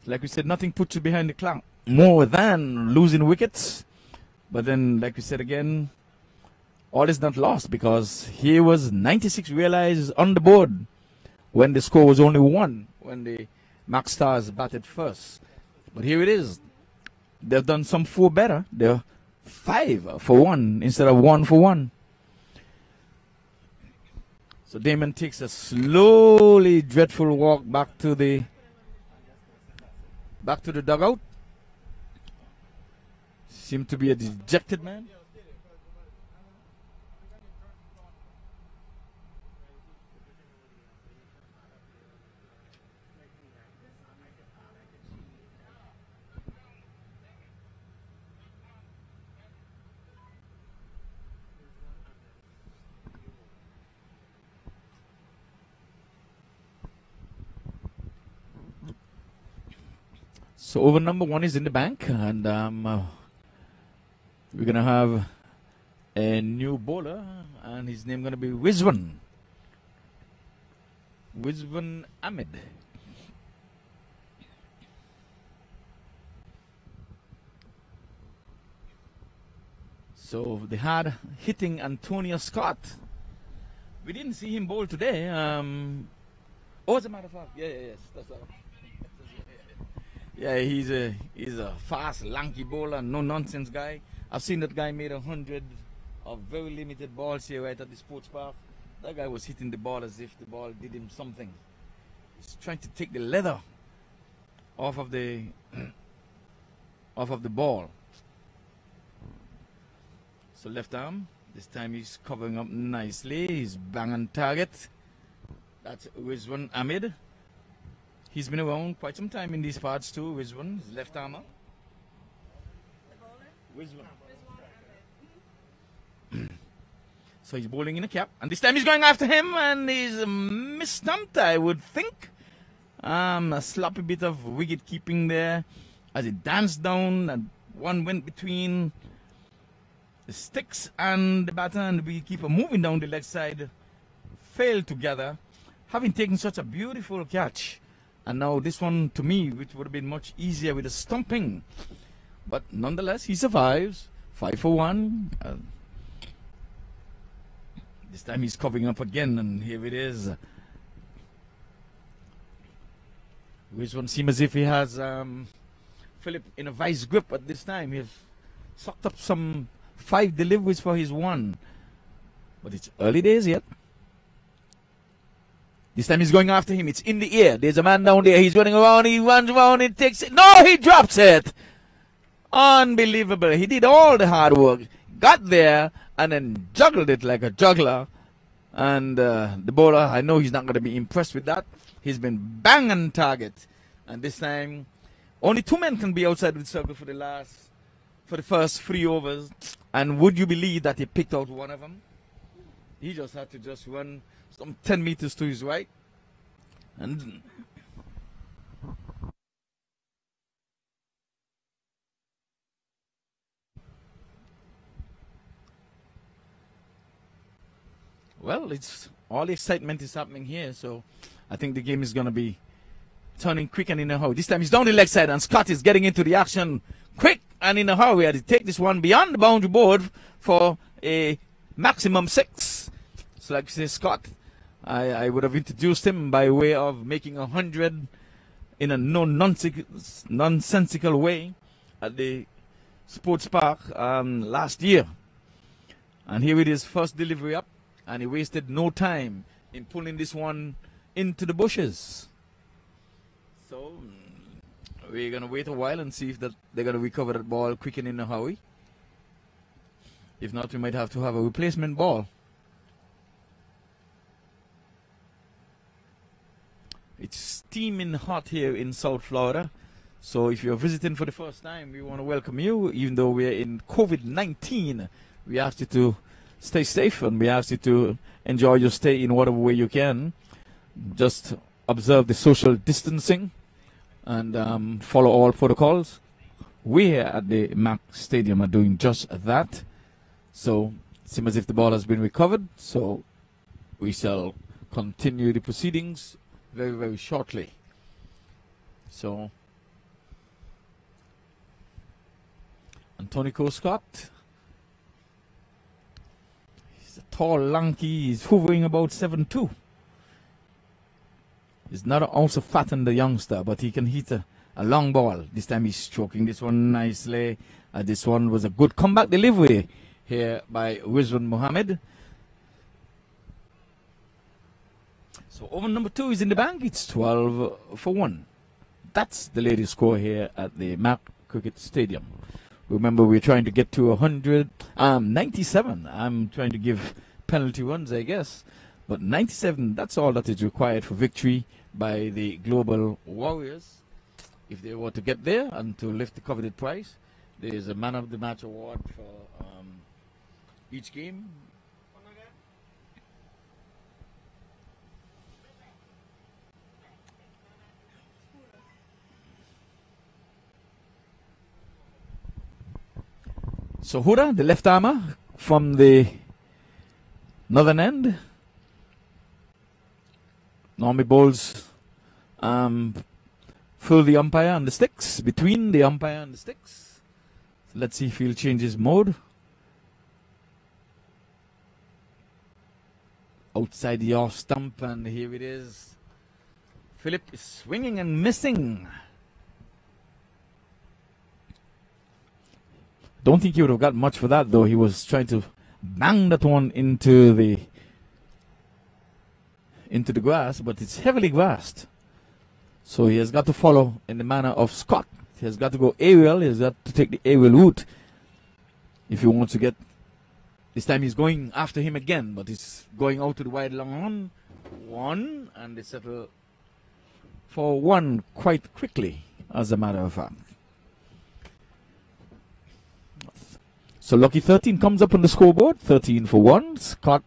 Like we said, nothing puts you behind the clock more than losing wickets. But then, like we said again, all is not lost because here was 96 realized on the board when the score was only 1 when the MAQ Stars batted first. But here it is. They've done some 4 better. They're 5 for 1 instead of 1 for 1. So Damon takes a slowly dreadful walk back to the dugout. Seemed to be a dejected man. So over number 1 is in the bank, and we're gonna have a new bowler, and his name gonna be Rizwan Ahmed. So they had hitting Antonio Scott. We didn't see him bowl today. Oh, as a matter of fact, yes, that's all. Yeah, he's a fast, lanky bowler, no nonsense guy. I've seen that guy made 100 of very limited balls here right at the sports park. That guy was hitting the ball as if the ball did him something. He's trying to take the leather off of the ball. So left arm. This time he's covering up nicely. He's bang on target. That's Rizwan Ahmed. He's been around quite some time in these parts too. Rizwan, his left armer. Rizwan. So he's bowling in a cap, and this time he's going after him, and he's misstumped, I would think. A sloppy bit of wicket keeping there as he danced down, and one went between the sticks and the batter, and the wicketkeeper moving down the leg side failed to gather, having taken such a beautiful catch. And now this one, to me, which would have been much easier with a stumping. But nonetheless, he survives. 5 for 1. This time he's covering up again, and here it is. Which one seems as if he has Philip in a vice grip at this time. He's sucked up some 5 deliveries for his 1. But it's early days yet. This time he's going after him. It's in the air. There's a man down there. He's running around. He runs around. He takes it. No, he drops it. Unbelievable. He did all the hard work. Got there and then juggled it like a juggler. And the bowler, I know he's not going to be impressed with that. He's been bang on target. And this time, only 2 men can be outside the circle for the first 3 overs. And would you believe that he picked out one of them? He just had to just run some 10 meters to his right. And well, it's all the excitement is happening here, so I think the game is going to be turning quick and in a hurry. This time he's down the leg side, and Scott is getting into the action quick and in a hurry. To take this one beyond the boundary board for a maximum 6. So like I say, Scott, I would have introduced him by way of making 100 in a nonsensical way at the sports park last year. And here it is, first delivery up, and he wasted no time in pulling this one into the bushes. So we're going to wait a while and see if they're going to recover that ball quick and in a hurry. If not, we might have to have a replacement ball. It's steaming hot here in South Florida. So if you're visiting for the first time, we want to welcome you. Even though we're in COVID-19, we ask you to stay safe and we ask you to enjoy your stay in whatever way you can. Just observe the social distancing and follow all protocols. We here at the MAQ Stadium are doing just that. So it seems as if the ball has been recovered. So we shall continue the proceedings very, very shortly. So Antonico Scott, he's a tall, lanky, he's hovering about 7'2". He's not an ounce of fat in the youngster, but he can hit a long ball. This time he's stroking this one nicely. This one was a good comeback delivery here by Rizwan Mohammed. So over number 2 is in the bank. It's 12 for 1. That's the latest score here at the MAQ Cricket Stadium. Remember, we're trying to get to 97. I'm trying to give penalty runs, I guess. But 97, that's all that is required for victory by the Global Warriors. If they were to get there and to lift the coveted prize, there is a Man of the Match award for each game. So Huda, the left armer from the northern end, normally bowls through the umpire and the sticks, between the umpire and the sticks. So let's see if he'll change his mode. Outside the off stump, and here it is. Philip is swinging and missing. Don't think he would have got much for that, though. He was trying to bang that one into the grass, but it's heavily grassed. So he has got to follow in the manner of Scott. He has got to go aerial. He has got to take the aerial route if he wants to get. This time he's going after him again, but he's going out to the wide long one, and they settle for 1 quite quickly, as a matter of fact. So Lucky 13 comes up on the scoreboard, 13 for 1. Scott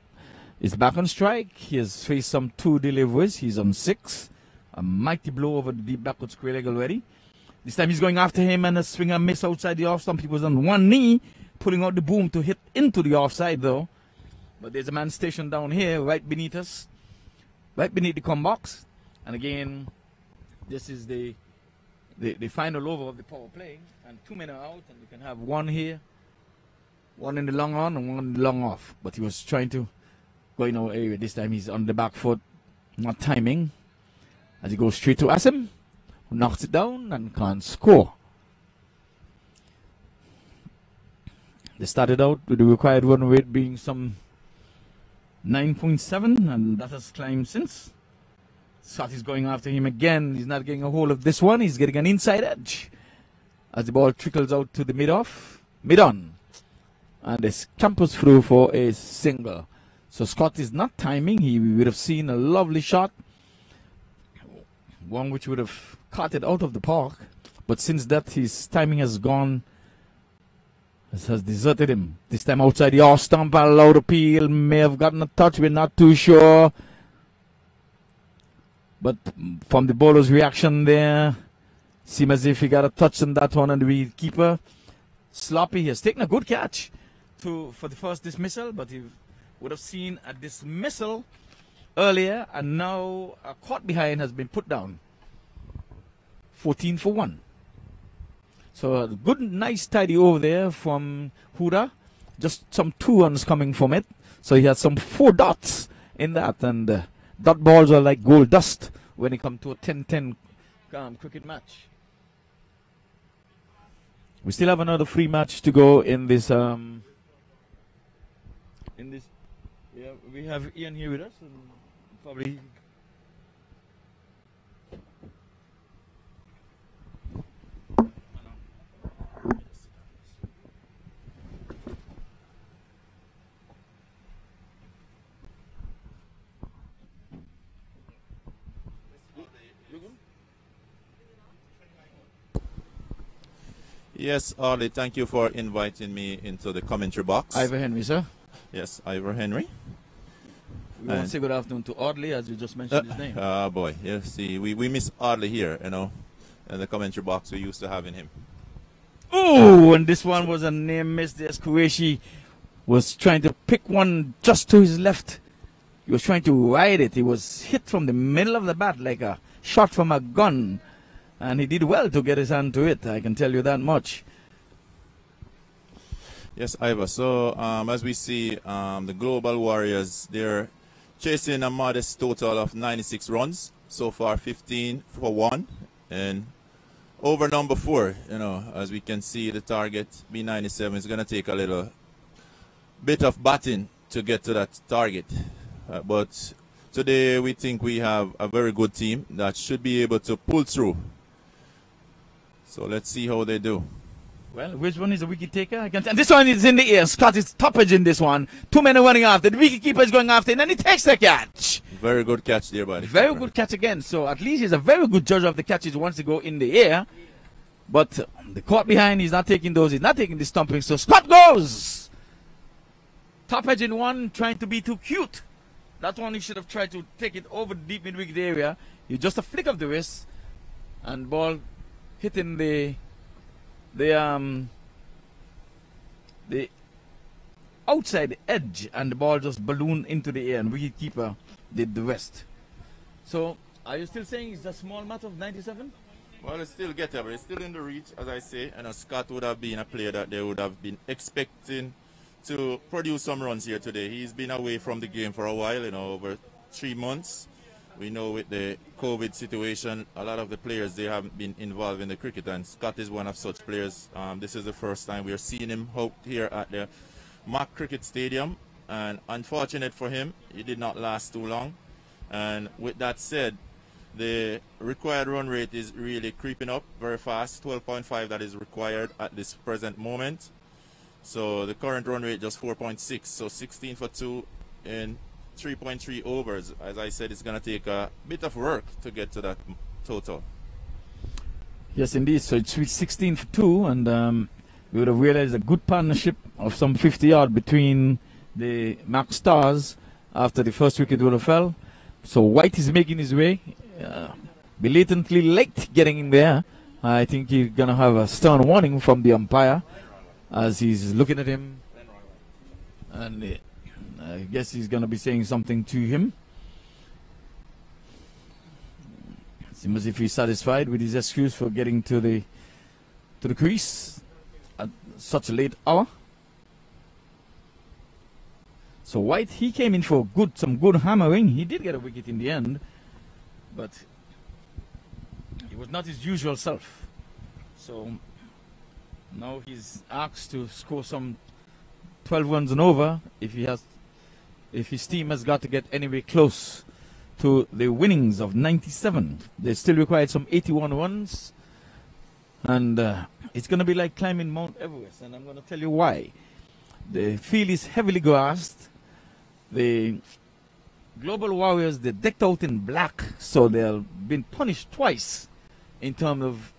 is back on strike. He has faced some 2 deliveries. He's on 6. A mighty blow over the deep backward square leg already. This time he's going after him, and a swinger miss outside the off stump. He was on 1 knee, pulling out the boom to hit into the offside though. But there's a man stationed down here, right beneath us, right beneath the come box. And again, this is the final over of the power play. And 2 men are out, and you can have 1 here. 1 in the long on and 1 in the long off. But he was trying to go in our area. This time he's on the back foot, not timing. As he goes straight to Asim, who knocks it down and can't score. They started out with the required run rate being some 9.7, and that has climbed since. Scott is going after him again. He's not getting a hold of this one. He's getting an inside edge as the ball trickles out to the mid-on. And it scampers through for a single. So Scott is not timing. He would have seen a lovely shot, one which would have caught it out of the park. But since that, his timing has gone, has deserted him. This time outside the off stump, a loud appeal. May have gotten a touch, we're not too sure. But from the bowler's reaction there, seems as if he got a touch on that one, and the keeper, Sloppy, has taken a good catch for the first dismissal, but he would have seen a dismissal earlier, and now a caught behind has been put down. 14 for 1. So a good, nice tidy over there from Huda. Just some 2 runs coming from it. So he has some 4 dots in that, and dot balls are like gold dust when it comes to a 10-10 cricket match. We still have another free match to go in this. Yeah, we have Ian here with us, and probably Yes, Ollie, thank you for inviting me into the commentary box. Ivor Henry, sir. Yes, Ivor Henry. We want to say good afternoon to Audley, as you just mentioned his name. Boy, you see, we miss Audley here, you know, in the commentary box. We used to having him. Oh, and this one was a near miss. There's Qureshi was trying to pick one just to his left. He was trying to ride it. He was hit from the middle of the bat like a shot from a gun. And he did well to get his hand to it, I can tell you that much. Yes, Ivor. So, as we see, the Global Warriors, they're chasing a modest total of 96 runs. So far, 15 for 1. And over number 4, you know, as we can see, the target, B97, is going to take a little bit of batting to get to that target. But today, we think we have a very good team that should be able to pull through. So let's see how they do. Well, which one is the wicket taker? I can and this one is in the air. Scott is top edge in this one. 2 men are running after. The wicket keeper is going after, and then he takes the catch. Very good catch there, buddy. Very good catch again. So at least he's a very good judge of the catches once they go in the air. But the caught behind, he's not taking those. He's not taking the stumping. So Scott goes. Top edge in one, trying to be too cute. That one he should have tried to take it over the deep mid-wicket area. You just a flick of the wrist, and ball hitting the outside edge, and the ball just ballooned into the air, and wicketkeeper did the rest. So, are you still saying it's a small matter of 97? Well, it's still gettable. It's still in the reach, as I say. And Scott would have been a player that they would have been expecting to produce some runs here today. He's been away from the game for a while, you know, over 3 months. We know with the COVID situation, a lot of the players, they haven't been involved in the cricket, and Scott is one of such players. This is the first time we are seeing him out here at the MAQ Cricket Stadium, and unfortunate for him, he did not last too long. And with that said, the required run rate is really creeping up very fast, 12.5 that is required at this present moment. So the current run rate just 4.6, so 16 for 2 in 3.3 overs. As I said, it's going to take a bit of work to get to that total. Yes, indeed. So it's 16 for 2, and we would have realized a good partnership of some 50 odd between the MAQ stars after the first wicket would have fell. So White is making his way, belatedly late getting in there. I think he's going to have a stern warning from the umpire as he's looking at him, and I guess he's going to be saying something to him. Seems as if he's satisfied with his excuse for getting to the crease at such a late hour. So White, he came in for some good hammering. He did get a wicket in the end, but he was not his usual self. So now he's asked to score some 12 runs and over if his team has got to get anywhere close to the winnings of 97. They still required some 81 runs, and it's going to be like climbing Mount Everest, and I'm going to tell you why. The field is heavily grassed. The Global Warriors, they're decked out in black, so they've been punished twice in terms of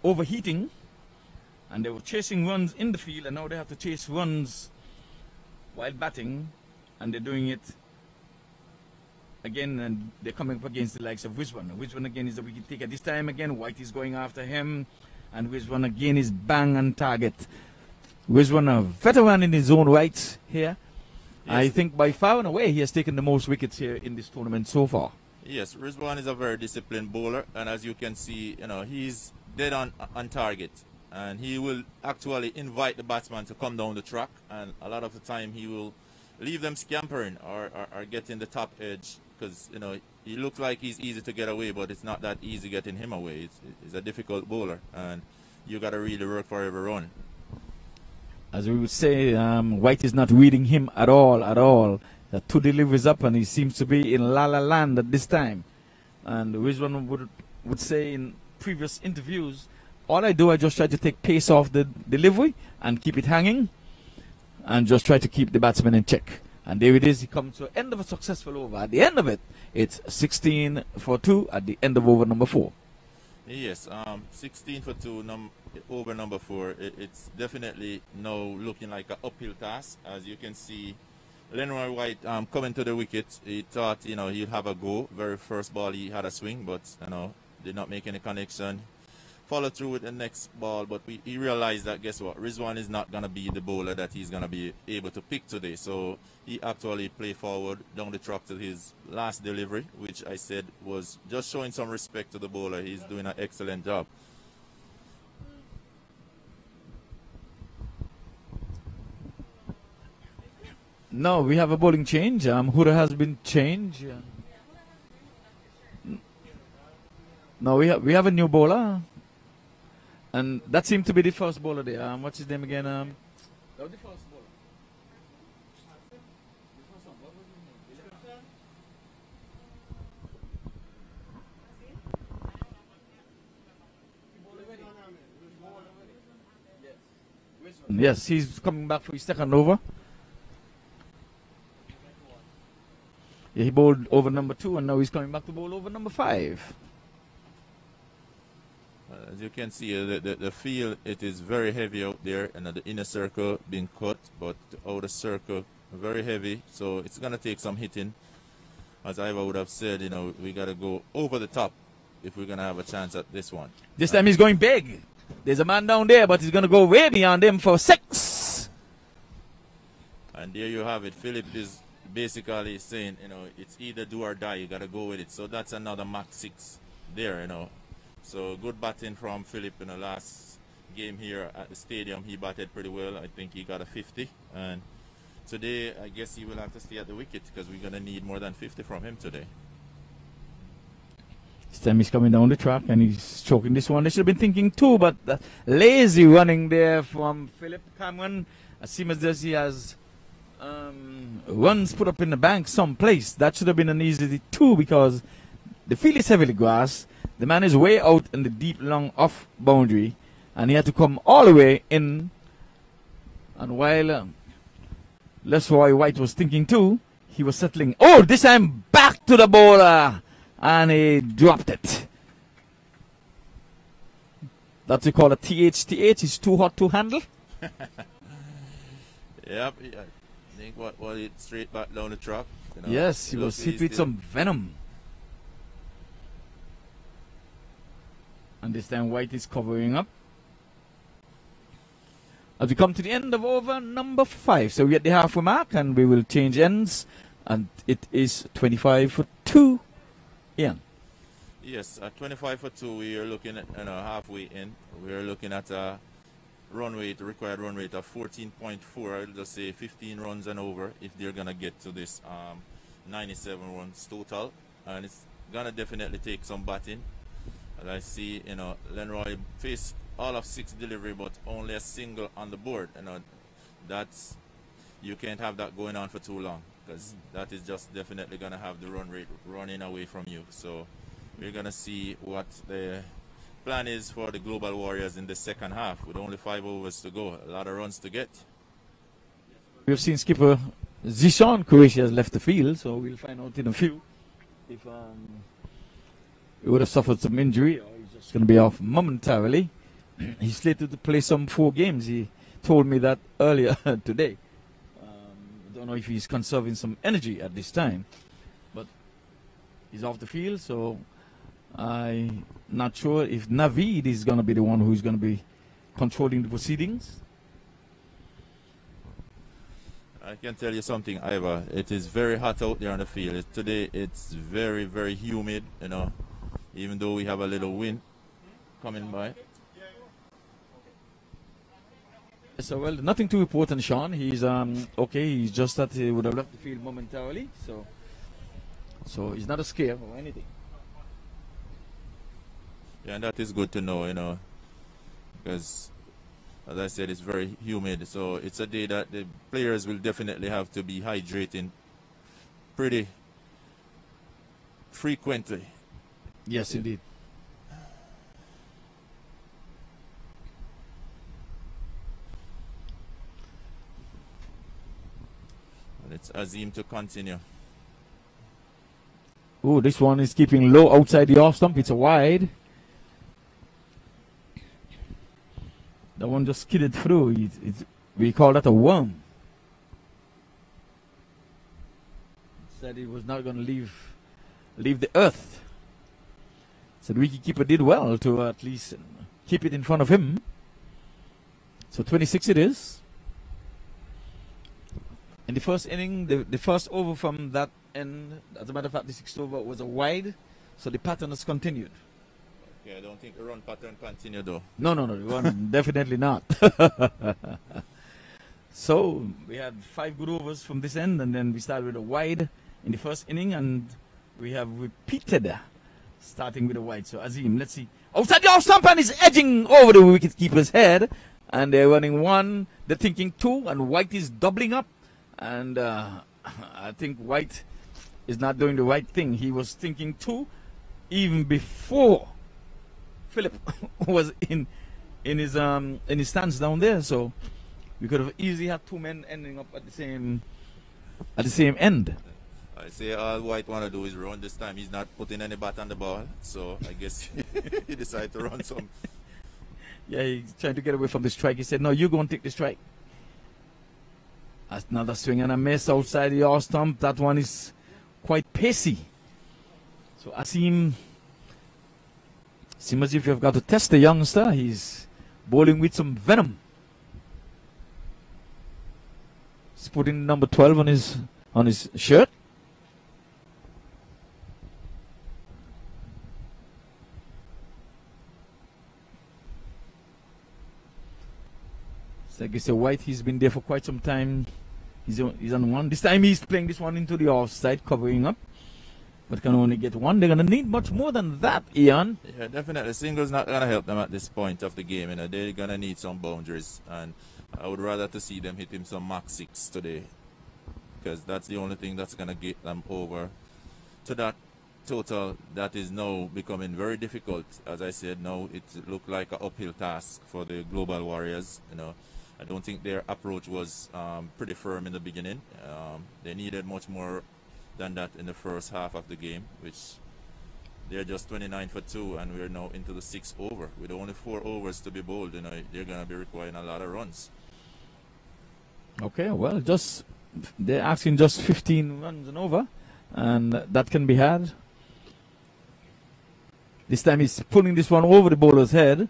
overheating, and they were chasing runs in the field, and now they have to chase runs while batting, and they're doing it again, and they're coming up against the likes of Wiswan. Wiswan again is the wicket taker. This time again, White is going after him, and Wiswan again is bang on target. Wiswan, a veteran in his own right here. Yes. I think by far and away he has taken the most wickets here in this tournament so far. Yes, Rizwan is a very disciplined bowler, and as you can see, you know, he's dead on target, and he will actually invite the batsman to come down the track, and a lot of the time he will leave them scampering or getting the top edge, because, you know, he looks like he's easy to get away, but it's not that easy getting him away. He's a difficult bowler, and you got to really work for every run. As we would say, White is not reading him at all. The 2 deliveries up, and he seems to be in La La Land at this time. And Rizwan would say in previous interviews, all I do, I just try to take pace off the delivery and keep it hanging, and just try to keep the batsman in check. And there it is. He comes to the end of a successful over. At the end of it, it's 16 for 2 at the end of over number 4. Yes, 16 for 2 over number 4. It's definitely now looking like an uphill task. As you can see, Lenroy White coming to the wicket. He thought, he'd have a go. Very first ball he had a swing, but, did not make any connection. Follow through with the next ball, but he realized that, guess what, Rizwan is not going to be the bowler that he's going to be able to pick today. So he actually played forward down the track to his last delivery, which I said was just showing some respect to the bowler. He's doing an excellent job. No, we have a bowling change. Huda has been changed. No, we have a new bowler. And that seemed to be the first bowler there. What's his name again? The first bowler. Yes, he's coming back for his second over. Yeah, he bowled over number 2, and now he's coming back to bowl over number 5. As you can see, the field, it is very heavy out there, and the inner circle being cut, but the outer circle very heavy, so it's going to take some hitting. As Iva would have said, we got to go over the top if we're going to have a chance at this one. This time he's going big. There's a man down there, but he's going to go way beyond him for 6. And there you have it. Philip is basically saying, it's either do or die. You got to go with it. So that's another MAQ 6 there, So good batting from Philip in the last game here at the stadium. He batted pretty well. I think he got a 50. And today, I guess he will have to stay at the wicket because we're going to need more than 50 from him today. This time he's coming down the track and he's choking this one. They should have been thinking too, but lazy running there from Philip Cameron. As seems as he has runs put up in the bank someplace. That should have been an easy 2 because the field is heavily grass. The man is way out in the deep, long off boundary, and he had to come all the way in. And while Lesroy White was thinking too, he was settling. Oh, this time back to the bowler, and he dropped it. That's what we call a THTH. It's too hot to handle. Yep, I think what it straight back down the track. Yes, he was hit with some venom. And this time White is covering up. As we come to the end of over number 5. So we're at the halfway mark and we will change ends. And it is 25 for 2. Ian. Yes, at 25 for 2, we are looking at halfway in. We are looking at a required run rate of 14.4. I'll just say 15 runs and over if they're going to get to this 97 runs total. And it's going to definitely take some batting. As I see, Lenroy faced all of 6 delivery, but only a single on the board. You can't have that going on for too long because that is just definitely going to have the run rate running away from you. So we're going to see what the plan is for the Global Warriors in the second half with only 5 overs to go. A lot of runs to get. We've seen skipper Zishan Croatia has left the field, so we'll find out in a few if he would have suffered some injury or he's just going to be off momentarily. He's slated to play some 4 games. He told me that earlier today. I don't know if he's conserving some energy at this time, but he's off the field, so I'm not sure if Naveed is going to be the one who's going to be controlling the proceedings. I can tell you something, Iva. It is very hot out there on the field. Today it's very, very humid, even though we have a little wind coming by. So, well, nothing to report on Sean. He's okay. He's just that he would have left the field momentarily. So he's not a scare or anything. Yeah, and that is good to know, because as I said, it's very humid. So it's a day that the players will definitely have to be hydrating pretty frequently. Yes, indeed. And it's Azim to continue. Oh, this one is keeping low outside the off stump. It's a wide. That one just skidded through. We call that a worm. Said he was not going to leave the earth. So the wicketkeeper did well to at least keep it in front of him. So 26 it is. In the first inning, the first over from that end, as a matter of fact, the sixth over was a wide. So the pattern has continued. Yeah, I don't think the run pattern continued though. No, the run definitely not. So we had 5 good overs from this end, and then we started with a wide in the first inning, and we have repeated starting with a wide. So Azim, let's see. Outside the off stump, and is edging over the wicketkeeper's head, and they're running 1. They're thinking 2, and White is doubling up, and I think White is not doing the right thing. He was thinking 2 even before Philip was in his stance down there. So we could have easily had 2 men ending up at the same end. I say all White want to do is run this time. He's not putting any bat on the ball, so I guess he decided to run some. Yeah, he's trying to get away from the strike. He said, no, you go and take the strike. That's another swing and a miss outside the off stump. That one is quite pacey. So Asim, seems as if you've got to test the youngster. He's bowling with some venom. He's putting number 12 on his shirt. Like I said, White, he's been there for quite some time. He's on 1. This time he's playing this one into the offside, covering up. But can only get 1. They're going to need much more than that, Ian. Yeah, definitely. Single's not going to help them at this point of the game. You know, they're going to need some boundaries. And I would rather to see them hit him some MAQ 6 today. Because that's the only thing that's going to get them over to that total that is now becoming very difficult. As I said, now it looked like an uphill task for the Global Warriors. You know, I don't think their approach was pretty firm in the beginning. They needed much more than that in the first half of the game, which they're just 29 for 2, and we're now into the 6th over. With only 4 overs to be bowled, you know, they're going to be requiring a lot of runs. Okay, well, they're asking just 15 runs and over, and that can be had. This time he's pulling this one over the bowler's head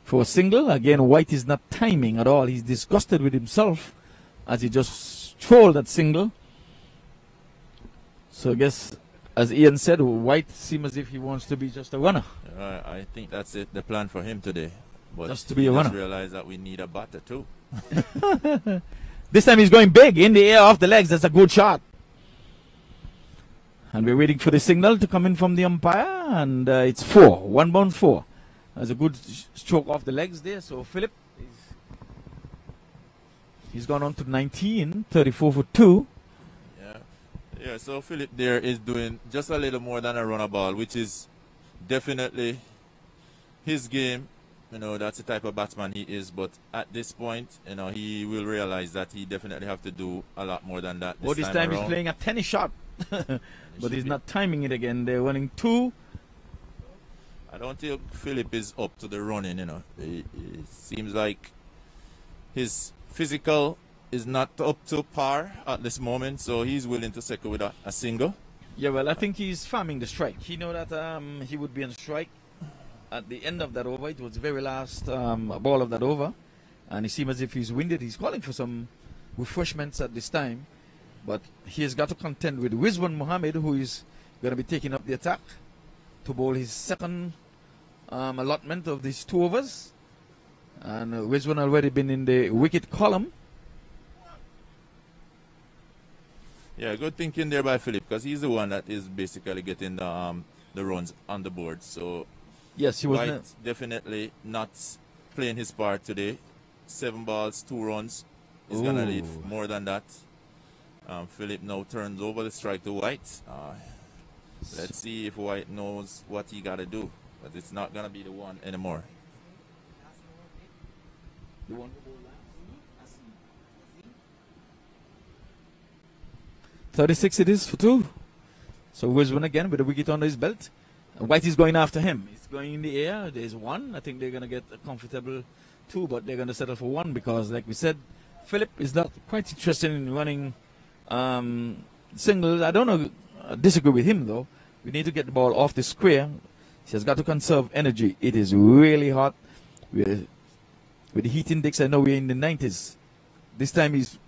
for a single. Again, White is not timing at all. He's disgusted with himself as he just trolled that single. So I guess, as Ian said, White seems as if he wants to be just a runner. I think that's it, the plan for him today. But just to be a runner. Just realize that we need a batter too. This time he's going big in the air off the legs. That's a good shot. And we're waiting for the signal to come in from the umpire, and it's 4. 1 bound 4. That's a good stroke off the legs there. So Philip, he's gone on to 19, 34 for 2. Yeah, so Philip there is doing just a little more than a runner ball, which is definitely his game. You know, that's the type of batsman he is. But at this point, you know, he will realize that he definitely have to do a lot more than that. This time he's playing a tennis shot. But he's not timing it again. They're running 2. I don't think Philip is up to the running, you know. It seems like his physical is not up to par at this moment, so he's willing to settle with a single. Yeah, well, I think he's farming the strike. He know that he would be on strike at the end of that over. It was the very last ball of that over, and he seems as if he's winded. He's calling for some refreshments at this time, but he has got to contend with Rizwan Mohammed, who is going to be taking up the attack to bowl his second allotment of these 2 overs. And Rizwan already been in the wicket column. Yeah, good thinking there by Philip, because he's the one that is basically getting the runs on the board. So yes, he was White definitely not playing his part today. 7 balls, 2 runs. He's going to need more than that. Philip now turns over the strike to White. Let's see if White knows what he got to do, but it's not going to be the one anymore. The one 36 it is for 2. So Rizwan again with a wicket under his belt. White is going after him. He's going in the air. There's one. I think they're going to get a comfortable two, but they're going to settle for one because, like we said, Philip is not quite interested in running singles. I don't know. I disagree with him, though. We need to get the ball off the square. He has got to conserve energy. It is really hot. With the heat index, I know we're in the 90s. This time he's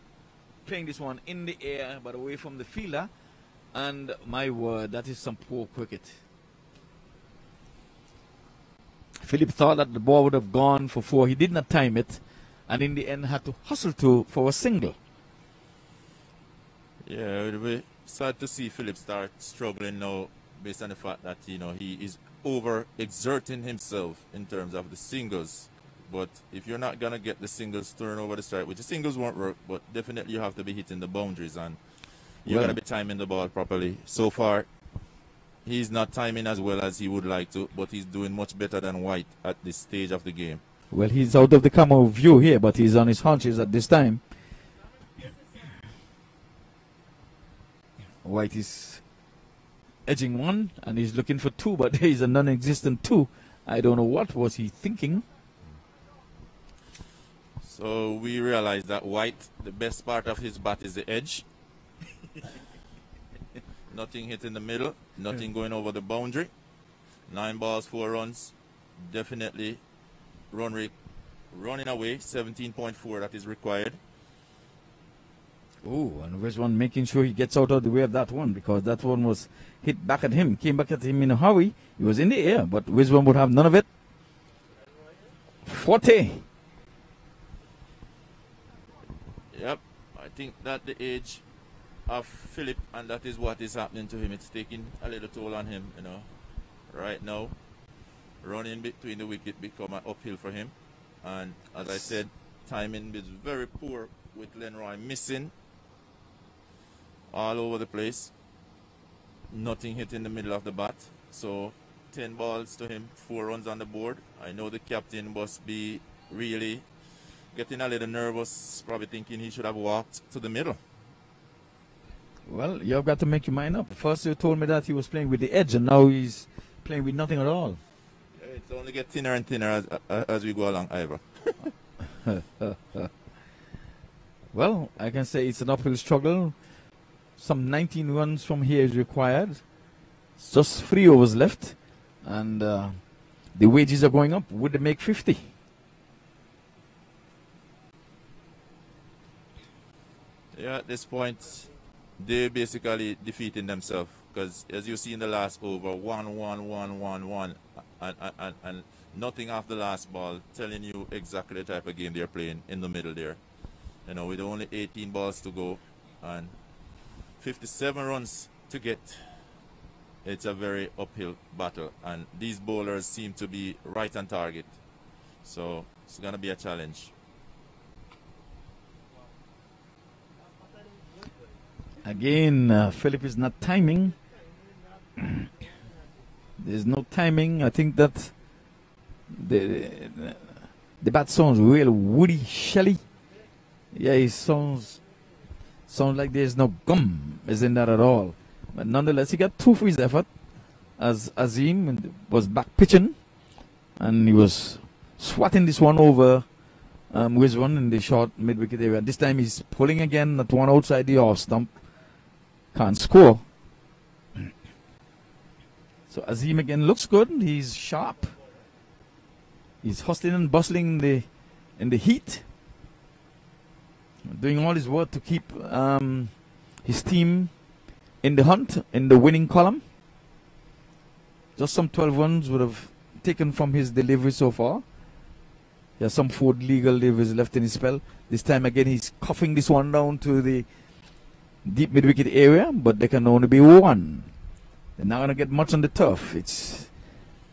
playing this one in the air, but away from the fielder. And my word, that is some poor cricket. Philip thought that the ball would have gone for four. He did not time it, and in the end had to hustle for a single. Yeah, it will be sad to see Philip start struggling now, based on the fact that he is over exerting himself in terms of the singles. But if you're not gonna get the singles turn over the strike, which the singles won't work, but definitely you have to be hitting the boundaries and you're gonna be timing the ball properly. So far, he's not timing as well as he would like to, but he's doing much better than White at this stage of the game. Well, he's out of the camera view here, but he's on his haunches at this time. White is edging one, and he's looking for two, but there is a non-existent two. I don't know what was he thinking. So we realize that White, the best part of his bat is the edge. Nothing hit in the middle, nothing going over the boundary. 9 balls, 4 runs. Definitely run rate running away, 17.4 that is required. Oh, and where's one making sure he gets out of the way of that one, because that one was hit back at him, came back at him in a hurry. He was in the air, but Wisdom would have none of it. 40. Yep, I think that the age of Philip, and that is what is happening to him. It's taking a little toll on him, right now. Running between the wicket become an uphill for him. And as I said, timing is very poor with Lenroy missing all over the place. Nothing hit in the middle of the bat. So 10 balls to him, 4 runs on the board. I know the captain must be really getting a little nervous, probably thinking he should have walked to the middle. Well, you've got to make your mind up. First you told me that he was playing with the edge, and now he's playing with nothing at all. Yeah, it's only get thinner and thinner as we go along, Ivor. Well, I can say it's an uphill struggle. Some 19 runs from here is required. It's just 3 overs left, and the wages are going up. Would they make 50? Yeah, at this point, they're basically defeating themselves, because as you see in the last over, 1-1-1-1-1, and nothing off the last ball, telling you exactly the type of game they're playing in the middle there. With only 18 balls to go and 57 runs to get, it's a very uphill battle, and these bowlers seem to be right on target. So it's going to be a challenge. Again, Philip is not timing. There's no timing. I think that the bat sounds real woody, shelly. Yeah, it sounds like there's no gum, isn't that at all? But nonetheless, he got 2 for his effort, as Azim was back pitching, and he was swatting this one over Wiswan in the short mid-wicket area. This time he's pulling again at one outside the off stump. Can't score. So Azim again looks good. He's sharp. He's hustling and bustling in the heat, doing all his work to keep his team in the hunt, in the winning column. Just some 12 runs would have taken from his delivery so far. He has some 4 legal deliveries left in his spell. This time again he's coughing this one down to the deep mid-wicket area, but there can only be 1. They're not going to get much on the turf. It's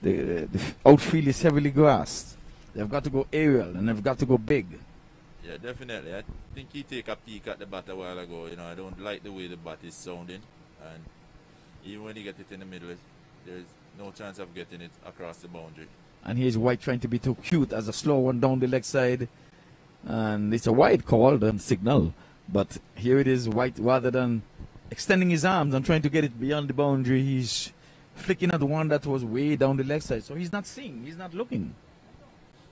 the outfield is heavily grassed. They've got to go aerial, and they've got to go big. Yeah, definitely. I think he take a peek at the bat a while ago. I don't like the way the bat is sounding, and even when you get it in the middle, there's no chance of getting it across the boundary. And here's White trying to be too cute as a slow one down the leg side, and it's a wide call, the signal. But here it is, White, rather than extending his arms and trying to get it beyond the boundary, he's flicking at the one that was way down the leg side. So he's not seeing, he's not looking.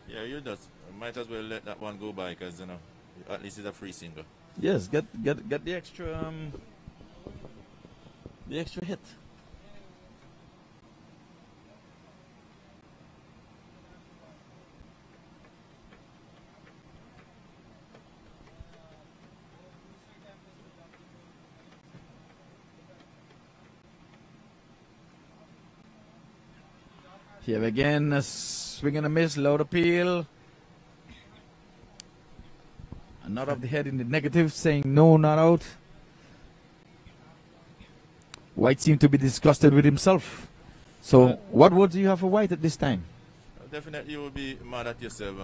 Yeah, you just might as well let that one go by because, you know, at least it's a free single. Yes, get the extra hit. Here again, a swing and a miss, low appeal. A nod of the head in the negative, saying no, not out. White seemed to be disgusted with himself. So, what words do you have for White at this time? Definitely you will be mad at yourself,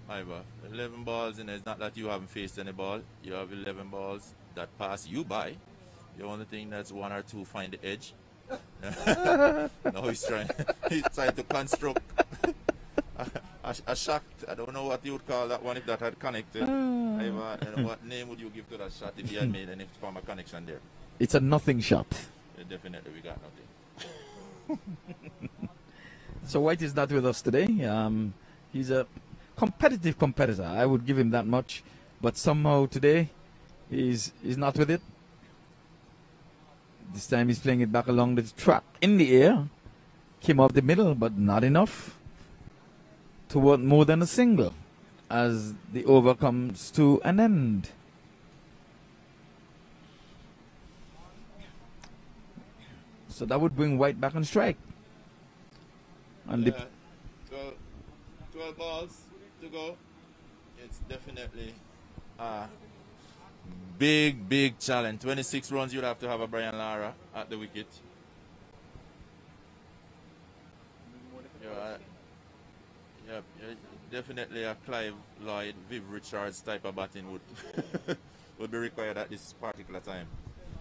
Ivor. 11 balls, and it's not that you haven't faced any ball. You have 11 balls that pass you by. The only thing that's one or two find the edge. No, he's trying to construct a shot. I don't know what you would call that one if that had connected. Ivor, what name would you give to that shot if he had made any form of connection there? It's a nothing shot. Yeah, definitely, we got nothing. So White is not with us today. He's a competitive competitor. I would give him that much. But somehow today, he's not with it. This time he's playing it back along the track in the air. Came up the middle, but not enough to want more than a single as the over comes to an end. So that would bring White back on strike. And yeah, 12 balls to go. It's definitely a big challenge. 26 runs you'd have to have a Brian Lara at the wicket. Yeah, definitely a Clive Lloyd, Viv Richards type of batting would would be required at this particular time.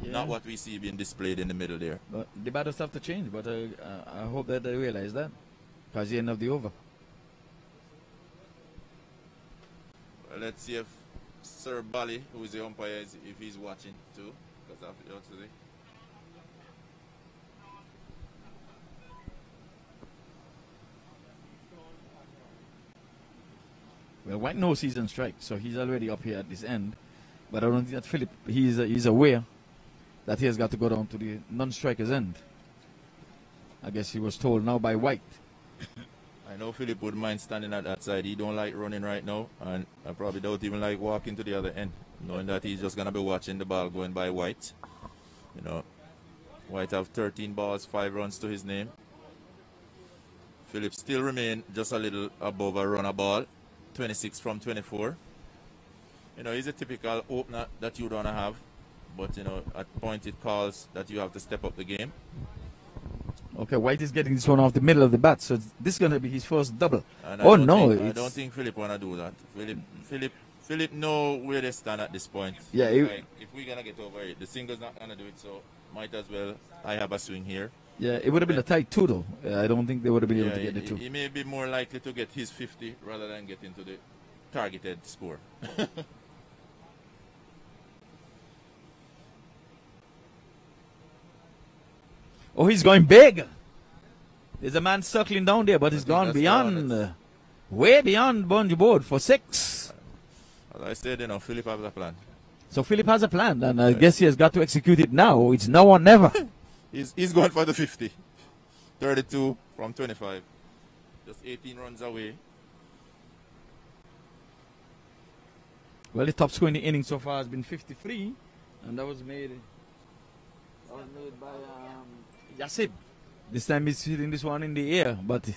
Yeah. Not what we see being displayed in the middle there. But the batters have to change, but I hope that they realize that. Because the end of the over. Well, let's see if Sir Bally, who is the umpire, if he's watching too. Because after that today. Well, White knows he's on strike, so he's already up here at this end. But I don't think that Philip, he's aware that he has got to go down to the non-striker's end. I guess he was told now by White. I know Philip wouldn't mind standing at that side. He don't like running right now, and I probably don't even like walking to the other end, knowing that he's just going to be watching the ball going by White. You know, White have 13 balls, 5 runs to his name. Philip still remain just a little above a runner ball, 26 from 24. You know, he's a typical opener that you don't have, but, you know, at point it calls that you have to step up the game. Okay, White is getting this one off the middle of the bat, so this is going to be his first double. And oh, no. I don't think Philip want to do that. Philip know where they stand at this point. Yeah. Like, if we're going to get over it, the single's not going to do it, so might as well I have a swing here. Yeah, it would have been a tight 2, though. I don't think they would have been able to get the 2. He may be more likely to get his 50 rather than get into the targeted score. Oh, he's going big. There's a man circling down there, but he's gone beyond, way beyond boundary board for 6. As I said, you know, Philip has a plan. So Philip has a plan, and I guess he has got to execute it now. It's now or never. He's going for the 50. 32 from 25. Just 18 runs away. Well, the top score in the inning so far has been 53, and that was made by Yasib. This time he's hitting this one in the air, but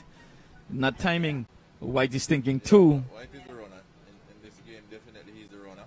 not timing. White is thinking 2. White is the runner. In this game, definitely he's the runner.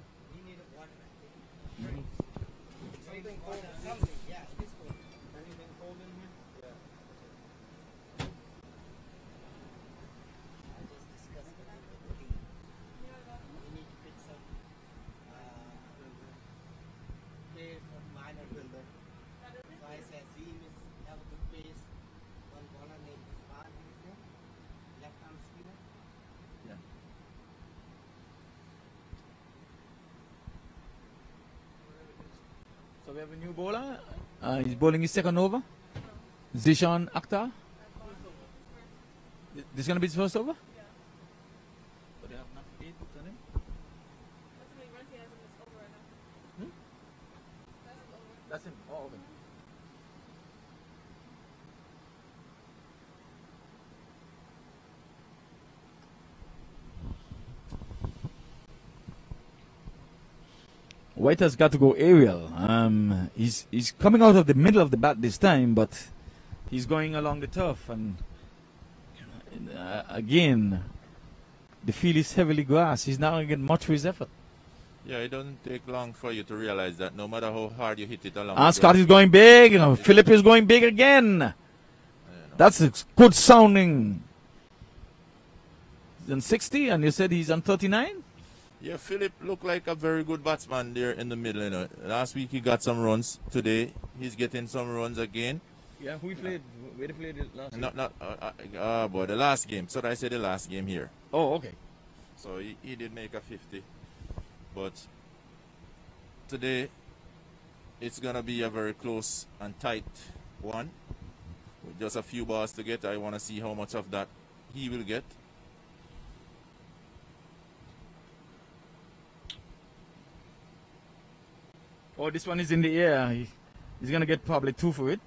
So we have a new bowler. He's bowling his second over. Zishan Akhtar? This is going to be his first over? But they have not 8 on him. That's him. Oh, okay. White has got to go aerial. He's coming out of the middle of the bat this time, but he's going along the turf, and again, the field is heavily grass. He's not going to get much for his effort. Yeah, it doesn't take long for you to realize that no matter how hard you hit it along. And Scott is going big. Philip is going big again. That's a good sounding. He's on 60, and you said he's on 39? Yeah, Philip looked like a very good batsman there in the middle. You know, last week he got some runs. Today he's getting some runs again. Yeah, who he played? Where he played it last? Boy, the last game. So I said the last game here. Oh, okay. So he did make a 50, but today it's gonna be a very close and tight one with just a few balls to get. I want to see how much of that he will get. Oh, this one is in the air. He's going to get probably 2 for it.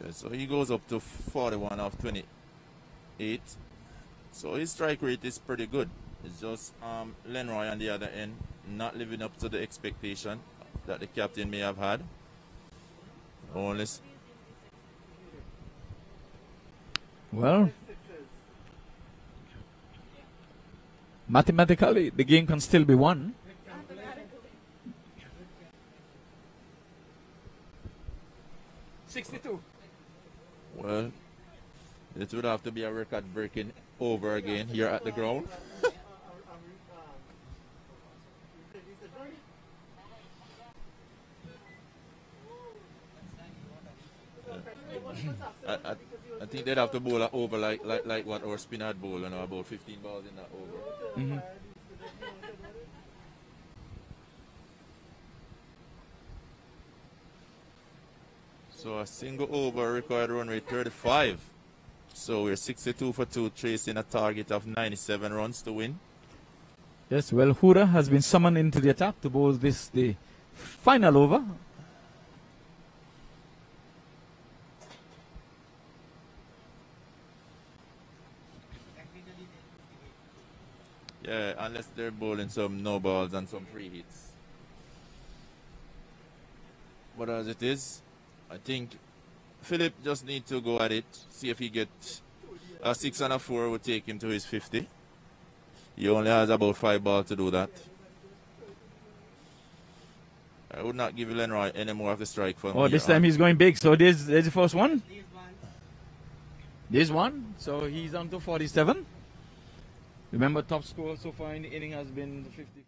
Yeah, so he goes up to 41 off 28. So his strike rate is pretty good. It's just Lenroy on the other end not living up to the expectation that the captain may have had. Only. Well, mathematically, the game can still be won. $62. Well, it would have to be a record-breaking over again here at the ground. I think they'd have to bowl over like what our spinner had bowled, you know, about 15 balls in that over. Mm-hmm. So a single over required run rate 35. So we're 62 for 2, chasing a target of 97 runs to win. Yes, well, Hura has been summoned into the attack to bowl this the final over. Yeah, unless they're bowling some no balls and some free hits. But as it is, I think Philip just needs to go at it, see if he gets a 6 and a 4 would take him to his 50. He only has about 5 balls to do that. I would not give Lenroy any more of the strike from Oh, this time he's going big. So there's the first one. This one. So he's on to 47. Remember, top score so far in the inning has been 53.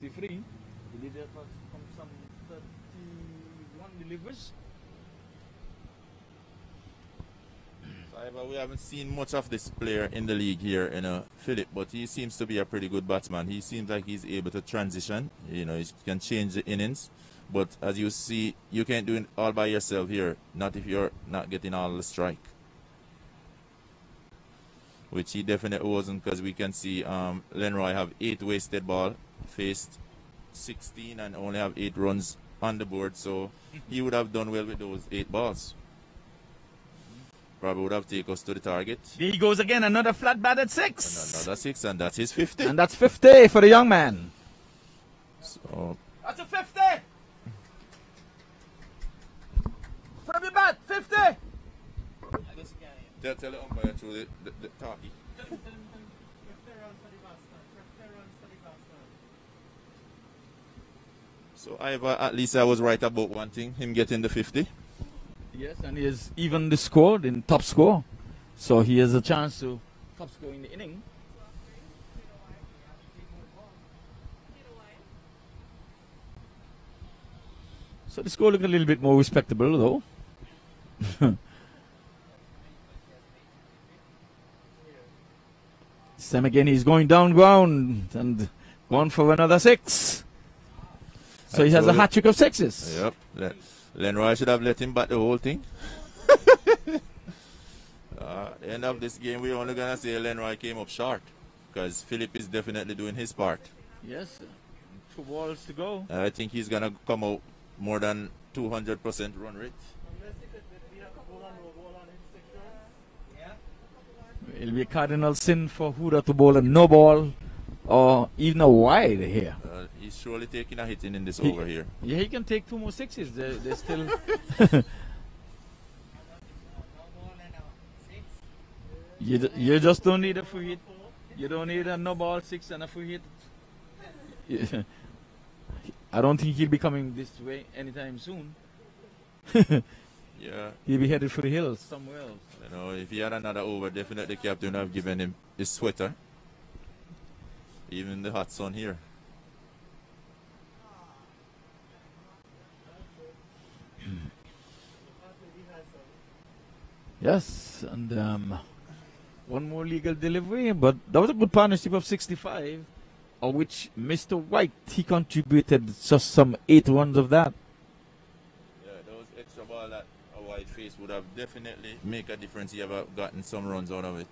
He did that from some 31 delivers. However, we haven't seen much of this player in the league here, you know, Philip, but he seems to be a pretty good batsman. He seems like he's able to transition, you know, he can change the innings. But as you see, you can't do it all by yourself here, not if you're not getting all the strike. Which he definitely wasn't, because we can see Lenroy have 8 wasted ball, faced 16 and only have 8 runs on the board, so he would have done well with those 8 balls. Probably would have taken us to the target. There he goes again, another flat batted 6. Another 6, and that's his 50. And that's 50 for the young man. So That's a 50. From the bat, 50. tell the umpire through the talkie. So at least I was right about one thing, him getting the 50. Yes, and he has even the score in top score. So he has a chance to top score in the inning. So the score look a little bit more respectable though. This time again, he's going down ground and going for another 6. So he has a hat trick of 6s. Yep. Lenroy should have let him bat the whole thing. At the end of this game, we're only going to say Lenroy came up short because Philip is definitely doing his part. Yes, 2 balls to go. I think he's going to come out more than 200% run rate. It'll be a cardinal sin for Huda to bowl a no ball or even a wide here. He's surely taking a hitting in this over here. Yeah, he can take 2 more 6s. They're still... you just don't need a free hit. You don't need a no ball 6 and a free hit. Yeah. I don't think he'll be coming this way anytime soon. Yeah. He'll be headed for the hills somewhere else. You know, if he had another over, definitely the captain would have given him his sweater. Even in the hot sun here. Yes, and one more legal delivery, but that was a good partnership of 65, of which Mr. White, he contributed just some 8 runs of that. Yeah, those extra ball that a White face would have definitely make a difference. He have gotten some runs out of it.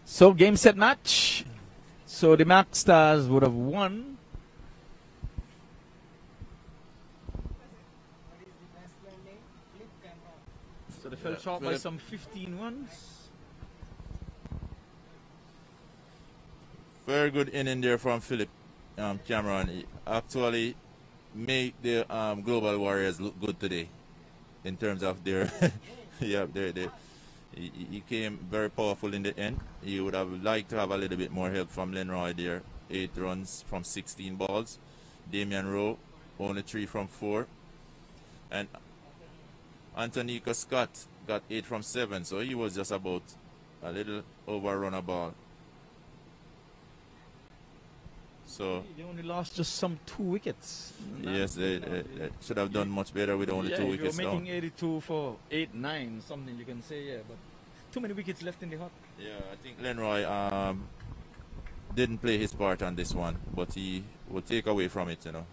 So game, set, match. So the MAQ Stars would have won. So they fell short by some 15 runs. Very good inning there from Philip Cameron. He actually made the Global Warriors look good today in terms of their he came very powerful in the end. He would have liked to have a little bit more help from Lenroy there. 8 runs from 16 balls. Damian Rowe only 3 from 4. And Antonica Scott got 8 from 7, so he was just about a little overrun a ball. So they only lost just some 2 wickets. Yes, they should have done much better with only 2 wickets. If you're making 82 for 8-9, something you can say, yeah, but too many wickets left in the hut. Yeah, I think Lenroy didn't play his part on this one, but he will take away from it, you know.